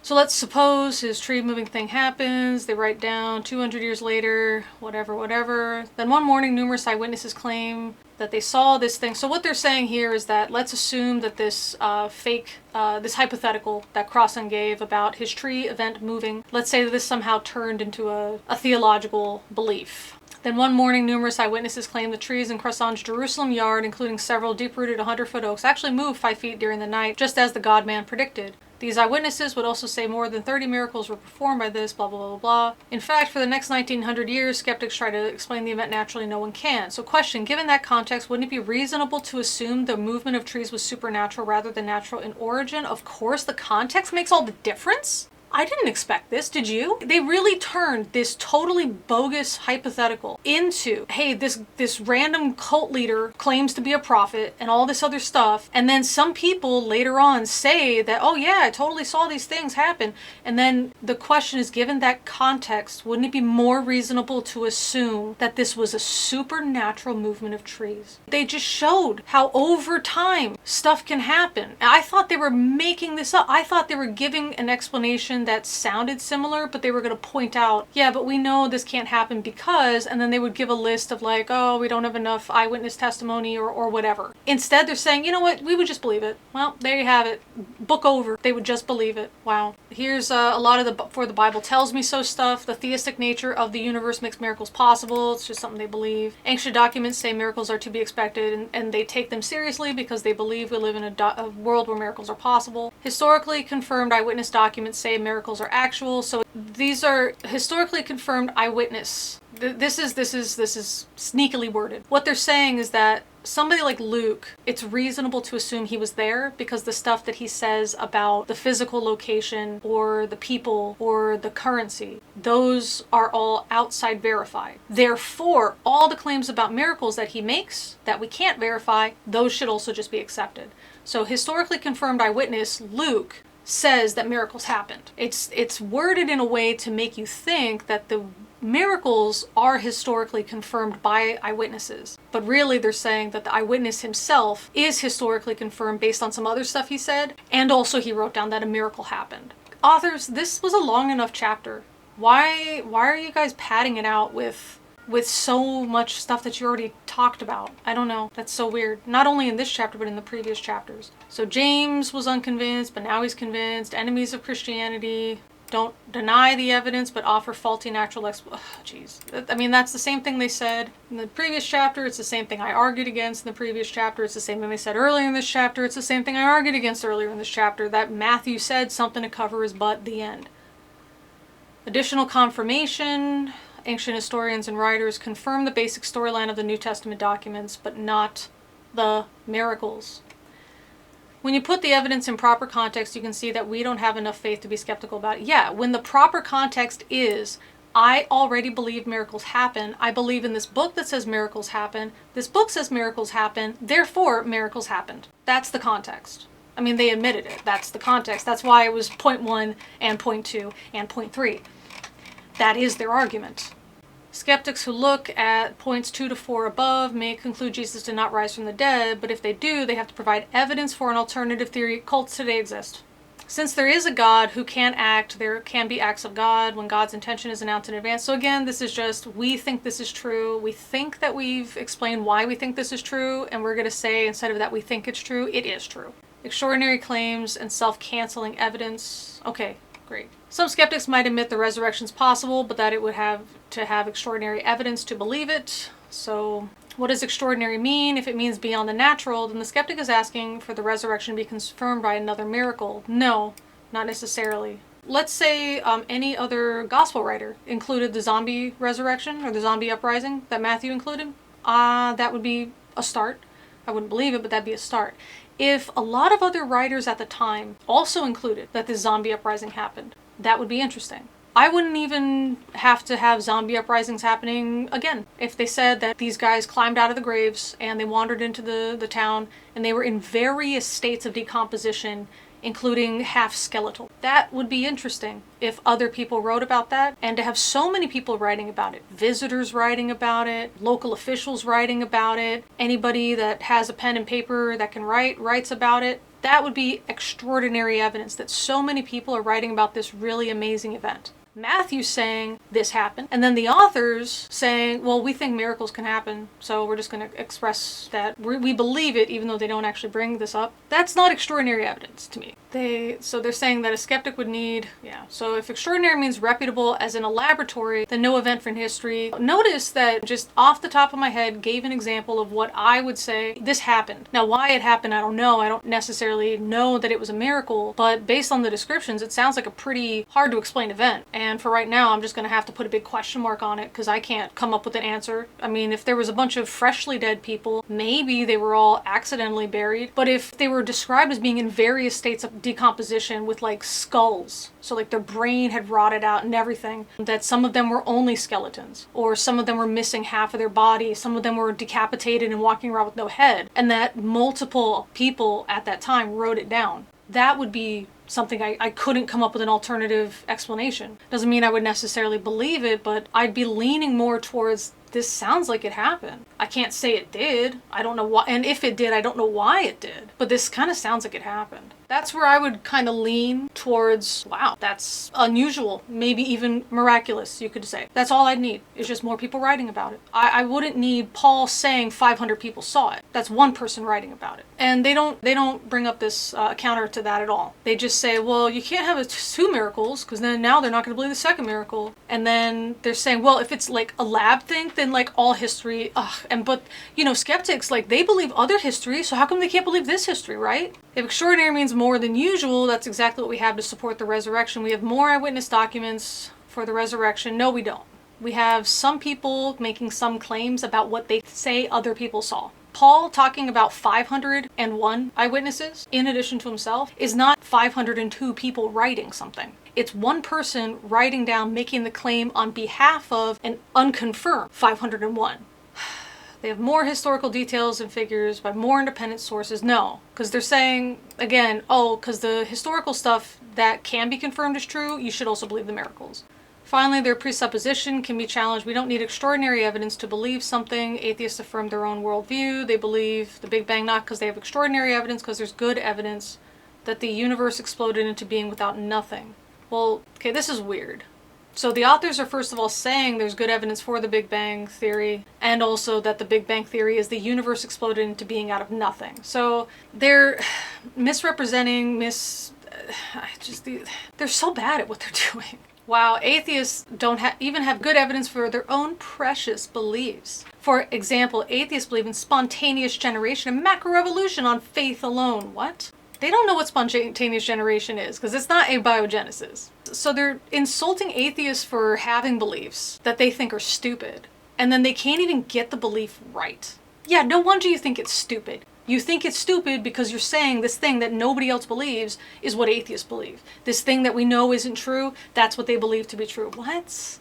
Speaker 1: So let's suppose his tree moving thing happens. They write down 200 years later, whatever. Then one morning, numerous eyewitnesses claim that they saw this thing. So what they're saying here is that let's assume that this this hypothetical that Crossan gave about his tree event moving, let's say that this somehow turned into a theological belief. Then one morning, numerous eyewitnesses claimed the trees in Cresson's Jerusalem yard, including several deep-rooted 100-foot oaks, actually moved 5 feet during the night, just as the God-man predicted. These eyewitnesses would also say more than 30 miracles were performed by this, blah, blah, blah, blah. In fact, for the next 1900 years, skeptics try to explain the event naturally. No one can. So question, given that context, wouldn't it be reasonable to assume the movement of trees was supernatural rather than natural in origin? Of course, the context makes all the difference. I didn't expect this, did you? They really turned this totally bogus hypothetical into, hey, this random cult leader claims to be a prophet and all this other stuff, and then some people later on say that, oh yeah, I totally saw these things happen. And then the question is, given that context, wouldn't it be more reasonable to assume that this was a supernatural movement of trees? They just showed how over time stuff can happen. I thought they were making this up. I thought they were giving an explanation that sounded similar, but they were going to point out, yeah, but we know this can't happen because, and then they would give a list of like, oh, we don't have enough eyewitness testimony or whatever. Instead, they're saying, you know what, we would just believe it. Well, there you have it. Book over. They would just believe it. Wow. Here's a lot of the For the Bible Tells Me So stuff. The theistic nature of the universe makes miracles possible. It's just something they believe. Ancient documents say miracles are to be expected, and they take them seriously because they believe we live in a world where miracles are possible. Historically confirmed eyewitness documents say miracles are actual. So these are historically confirmed eyewitness. This is sneakily worded. What they're saying is that somebody like Luke, it's reasonable to assume he was there because the stuff that he says about the physical location or the people or the currency, those are all outside verified. Therefore, all the claims about miracles that he makes that we can't verify, those should also just be accepted. So historically confirmed eyewitness Luke says that miracles happened. It's worded in a way to make you think that the miracles are historically confirmed by eyewitnesses. But really they're saying that the eyewitness himself is historically confirmed based on some other stuff he said, and also he wrote down that a miracle happened. Authors, this was a long enough chapter. Why are you guys padding it out with so much stuff that you already talked about? I don't know. That's so weird. Not only in this chapter, but in the previous chapters. So James was unconvinced, but now he's convinced. Enemies of Christianity don't deny the evidence, but offer faulty natural jeez. I mean, that's the same thing they said in the previous chapter. It's the same thing I argued against in the previous chapter. It's the same thing they said earlier in this chapter. It's the same thing I argued against earlier in this chapter, that Matthew said something to cover his butt, the end. Additional confirmation. Ancient historians and writers confirm the basic storyline of the New Testament documents, but not the miracles. When you put the evidence in proper context, you can see that we don't have enough faith to be skeptical about it. Yeah, when the proper context is, I already believe miracles happen. I believe in this book that says miracles happen. This book says miracles happen. Therefore, miracles happened. That's the context. I mean, they admitted it. That's the context. That's why it was point 1 and point 2 and point 3. That is their argument. Skeptics who look at points 2 to 4 above may conclude Jesus did not rise from the dead, but if they do, they have to provide evidence for an alternative theory. Cults today exist. Since there is a God who can act, there can be acts of God when God's intention is announced in advance. So again, this is just, we think this is true. We think that we've explained why we think this is true, and we're going to say, instead of that we think it's true, it is true. Extraordinary claims and self-canceling evidence. Okay, great. Some skeptics might admit the resurrection is possible, but that it would have to have extraordinary evidence to believe it. So what does extraordinary mean? If it means beyond the natural, then the skeptic is asking for the resurrection to be confirmed by another miracle. No, not necessarily. Let's say any other gospel writer included the zombie resurrection or the zombie uprising that Matthew included. That would be a start. I wouldn't believe it, but that'd be a start. If a lot of other writers at the time also included that the zombie uprising happened, that would be interesting. I wouldn't even have to have zombie uprisings happening again. If they said that these guys climbed out of the graves and they wandered into the town and they were in various states of decomposition, including half skeletal. That would be interesting if other people wrote about that, and to have so many people writing about it. Visitors writing about it, local officials writing about it, anybody that has a pen and paper that can writes about it. That would be extraordinary evidence that so many people are writing about this really amazing event. Matthew's saying this happened, and then the authors saying, well, we think miracles can happen, so we're just going to express that we believe it, even though they don't actually bring this up. That's not extraordinary evidence to me. So they're saying that a skeptic would need, so if extraordinary means reputable as in a laboratory, then no event from history. Notice that just off the top of my head gave an example of what I would say this happened. Now why it happened, I don't know. I don't necessarily know that it was a miracle, but based on the descriptions, it sounds like a pretty hard to explain event. And for right now, I'm just going to have to put a big question mark on it because I can't come up with an answer. I mean, if there was a bunch of freshly dead people, maybe they were all accidentally buried. But if they were described as being in various states of decomposition with like skulls. So like their brain had rotted out and everything. That some of them were only skeletons, or some of them were missing half of their body, some of them were decapitated and walking around with no head. And that multiple people at that time wrote it down. That would be something I couldn't come up with an alternative explanation. Doesn't mean I would necessarily believe it, but I'd be leaning more towards this sounds like it happened. I can't say it did. I don't know why, and if it did, I don't know why it did. But this kind of sounds like it happened. That's where I would kind of lean towards, wow, that's unusual, maybe even miraculous, you could say. That's all I'd need, is just more people writing about it. I wouldn't need Paul saying 500 people saw it. That's one person writing about it. And they don't bring up this counter to that at all. They just say, well, you can't have two miracles, because then now they're not going to believe the second miracle. And then they're saying, well, if it's like a lab thing, then like all history, but you know, skeptics, like they believe other history, so how come they can't believe this history, right? If extraordinary means more than usual, that's exactly what we have to support the resurrection. We have more eyewitness documents for the resurrection. No, we don't. We have some people making some claims about what they say other people saw. Paul talking about 501 eyewitnesses, in addition to himself, is not 502 people writing something. It's one person writing down, making the claim on behalf of an unconfirmed 501. They have more historical details and figures by more independent sources. No, because they're saying, again, because the historical stuff that can be confirmed is true, you should also believe the miracles. Finally, their presupposition can be challenged. We don't need extraordinary evidence to believe something. Atheists affirm their own worldview. They believe the Big Bang not because they have extraordinary evidence, because there's good evidence that the universe exploded into being without nothing. Well, okay, this is weird. So the authors are first of all saying there's good evidence for the Big Bang Theory, and also that the Big Bang Theory is the universe exploded into being out of nothing. So they're misrepresenting, they're so bad at what they're doing. Wow, atheists don't even have good evidence for their own precious beliefs. For example, atheists believe in spontaneous generation and macroevolution on faith alone. What? They don't know what spontaneous generation is, because it's not abiogenesis. So they're insulting atheists for having beliefs that they think are stupid, and then they can't even get the belief right. Yeah, no wonder you think it's stupid. You think it's stupid because you're saying this thing that nobody else believes is what atheists believe. This thing that we know isn't true, that's what they believe to be true. What?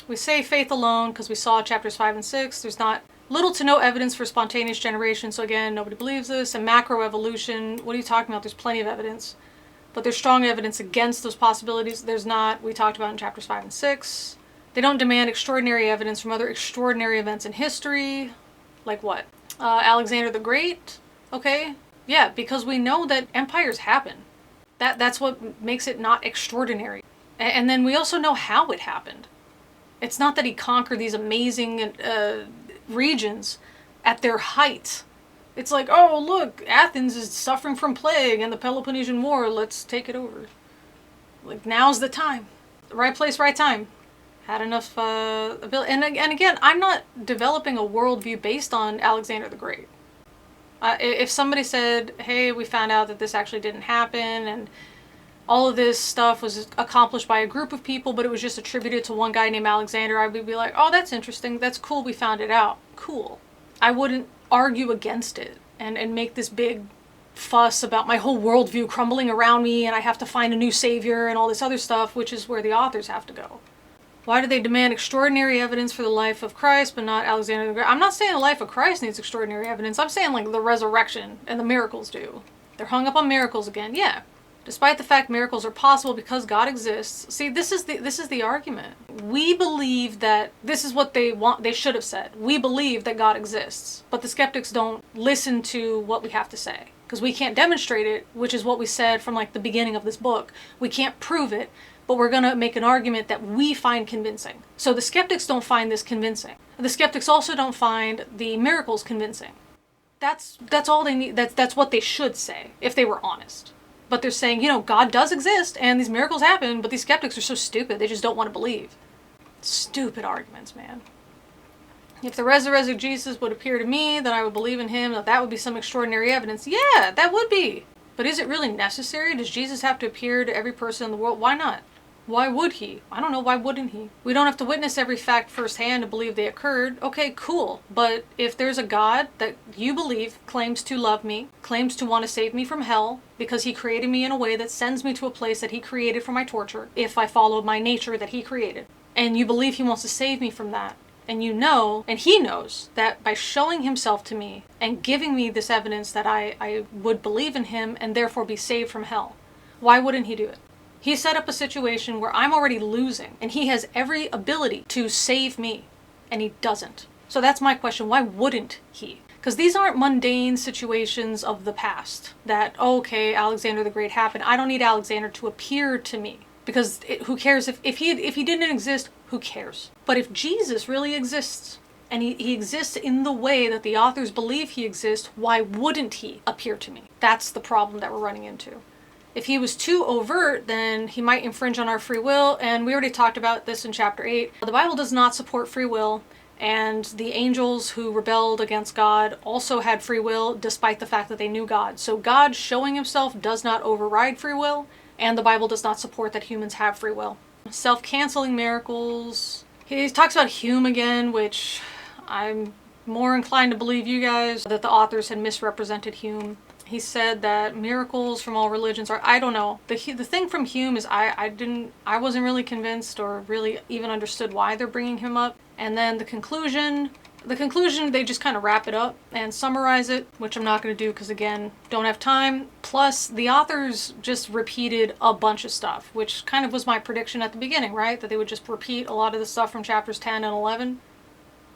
Speaker 1: We say faith alone because we saw chapters 5 and 6. There's not little to no evidence for spontaneous generation, so again, nobody believes this. And macroevolution, what are you talking about? There's plenty of evidence. But there's strong evidence against those possibilities. There's not. We talked about in chapters 5 and 6. They don't demand extraordinary evidence from other extraordinary events in history. Like what? Alexander the Great? Okay. Yeah, because we know that empires happen. That's what makes it not extraordinary. And then we also know how it happened. It's not that he conquered these amazing regions at their height. It's like, oh, look, Athens is suffering from plague and the Peloponnesian War, let's take it over. Like, now's the time. Right place, right time. Had enough ability. And again, I'm not developing a worldview based on Alexander the Great. If somebody said, hey, we found out that this actually didn't happen and all of this stuff was accomplished by a group of people, but it was just attributed to one guy named Alexander, I would be like, oh, that's interesting. That's cool. We found it out. Cool. I wouldn't argue against it and make this big fuss about my whole worldview crumbling around me and I have to find a new savior and all this other stuff, which is where the authors have to go. Why do they demand extraordinary evidence for the life of Christ, but not Alexander the Great? I'm not saying the life of Christ needs extraordinary evidence. I'm saying like the resurrection and the miracles do. They're hung up on miracles again. Yeah. Despite the fact miracles are possible because God exists. See, this is the argument. We believe that this is what they should have said. We believe that God exists. But the skeptics don't listen to what we have to say. Because we can't demonstrate it, which is what we said from like the beginning of this book. We can't prove it, but we're going to make an argument that we find convincing. So the skeptics don't find this convincing. The skeptics also don't find the miracles convincing. That's all they need. That's what they should say if they were honest. But they're saying, you know, God does exist and these miracles happen, but these skeptics are so stupid, they just don't want to believe. Stupid arguments, man. If the resurrected Jesus would appear to me, then I would believe in him, that would be some extraordinary evidence. Yeah, that would be. But is it really necessary? Does Jesus have to appear to every person in the world? Why not? Why would he? I don't know, why wouldn't he? We don't have to witness every fact firsthand to believe they occurred. Okay, cool. But if there's a God that you believe claims to love me, claims to want to save me from hell, because he created me in a way that sends me to a place that he created for my torture, if I follow my nature that he created, and you believe he wants to save me from that, and you know, and he knows, that by showing himself to me and giving me this evidence that I would believe in him and therefore be saved from hell, why wouldn't he do it? He set up a situation where I'm already losing, and he has every ability to save me, and he doesn't. So that's my question, why wouldn't he? Because these aren't mundane situations of the past that, oh, okay, Alexander the Great happened. I don't need Alexander to appear to me, because who cares if he didn't exist, who cares? But if Jesus really exists, and he exists in the way that the authors believe he exists, why wouldn't he appear to me? That's the problem that we're running into. If he was too overt, then he might infringe on our free will, and we already talked about this in chapter 8. The Bible does not support free will, and the angels who rebelled against God also had free will despite the fact that they knew God. So God showing himself does not override free will, and the Bible does not support that humans have free will. Self-canceling miracles. He talks about Hume again, which I'm more inclined to believe you guys, that the authors had misrepresented Hume. He said that miracles from all religions are, I don't know. The thing from Hume is I wasn't really convinced or really even understood why they're bringing him up. And then the conclusion, they just kind of wrap it up and summarize it, which I'm not going to do because, again, don't have time. Plus, the authors just repeated a bunch of stuff, which kind of was my prediction at the beginning, right? That they would just repeat a lot of the stuff from chapters 10 and 11.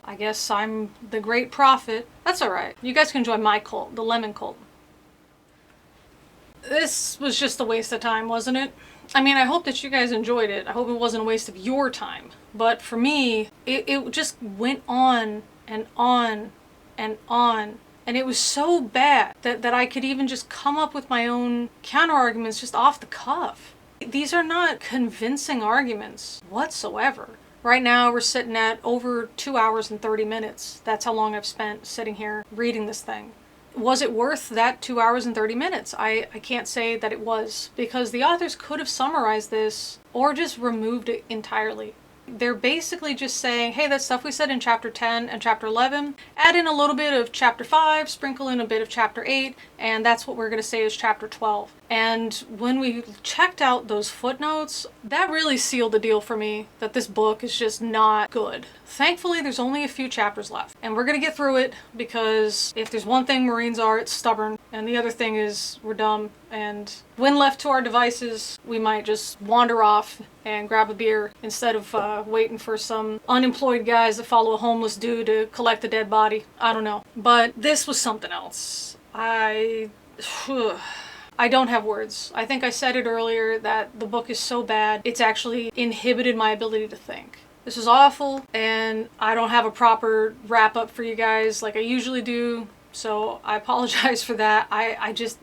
Speaker 1: I guess I'm the great prophet. That's all right. You guys can join my cult, the Lemon Cult. This was just a waste of time, wasn't it? I mean, I hope that you guys enjoyed it. I hope it wasn't a waste of your time. But for me, it just went on and on and on. And it was so bad that I could even just come up with my own counter-arguments just off the cuff. These are not convincing arguments whatsoever. Right now, we're sitting at over 2 hours and 30 minutes. That's how long I've spent sitting here reading this thing. Was it worth that 2 hours and 30 minutes? I can't say that it was, because the authors could have summarized this or just removed it entirely. They're basically just saying, hey, that stuff we said in chapter 10 and chapter 11, add in a little bit of chapter 5, sprinkle in a bit of chapter 8, and that's what we're going to say is chapter 12. And when we checked out those footnotes, that really sealed the deal for me that this book is just not good. Thankfully, there's only a few chapters left, and we're going to get through it, because if there's one thing Marines are, it's stubborn, and the other thing is we're dumb, and when left to our devices, we might just wander off and grab a beer instead of waiting for some unemployed guys that follow a homeless dude to collect a dead body. I don't know. But this was something else. I don't have words. I think I said it earlier that the book is so bad, it's actually inhibited my ability to think. This is awful, and I don't have a proper wrap-up for you guys like I usually do. So I apologize for that.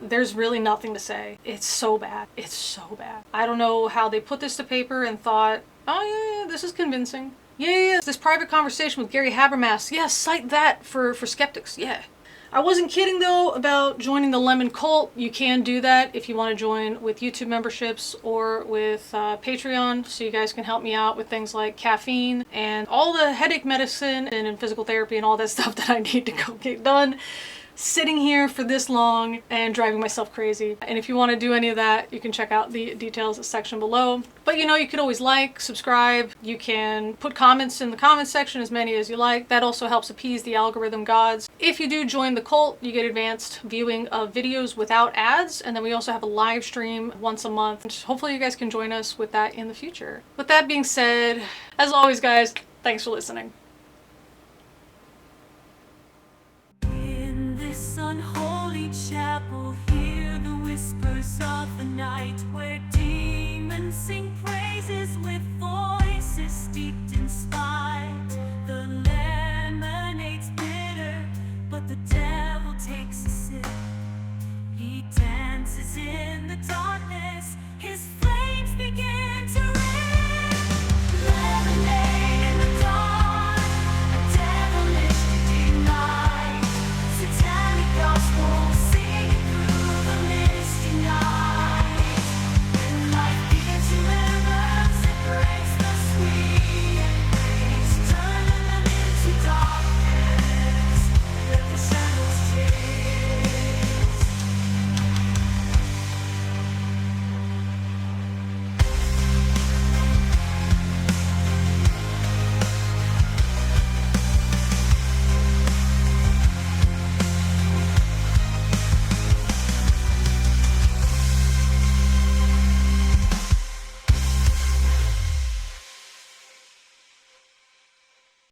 Speaker 1: There's really nothing to say. It's so bad. It's so bad. I don't know how they put this to paper and thought, oh yeah, this is convincing. Yeah, this private conversation with Gary Habermas. Yeah, cite that for skeptics. Yeah. I wasn't kidding though about joining the Lemon Cult. You can do that if you want to join with YouTube memberships or with Patreon, so you guys can help me out with things like caffeine and all the headache medicine and physical therapy and all that stuff that I need to go get done. Sitting here for this long and driving myself crazy. And if you want to do any of that, you can check out the details section below. But you could always like, subscribe. You can put comments in the comment section, as many as you like. That also helps appease the algorithm gods. If you do join the cult, you get advanced viewing of videos without ads. And then we also have a live stream once a month. And hopefully you guys can join us with that in the future. With that being said, as always guys, thanks for listening.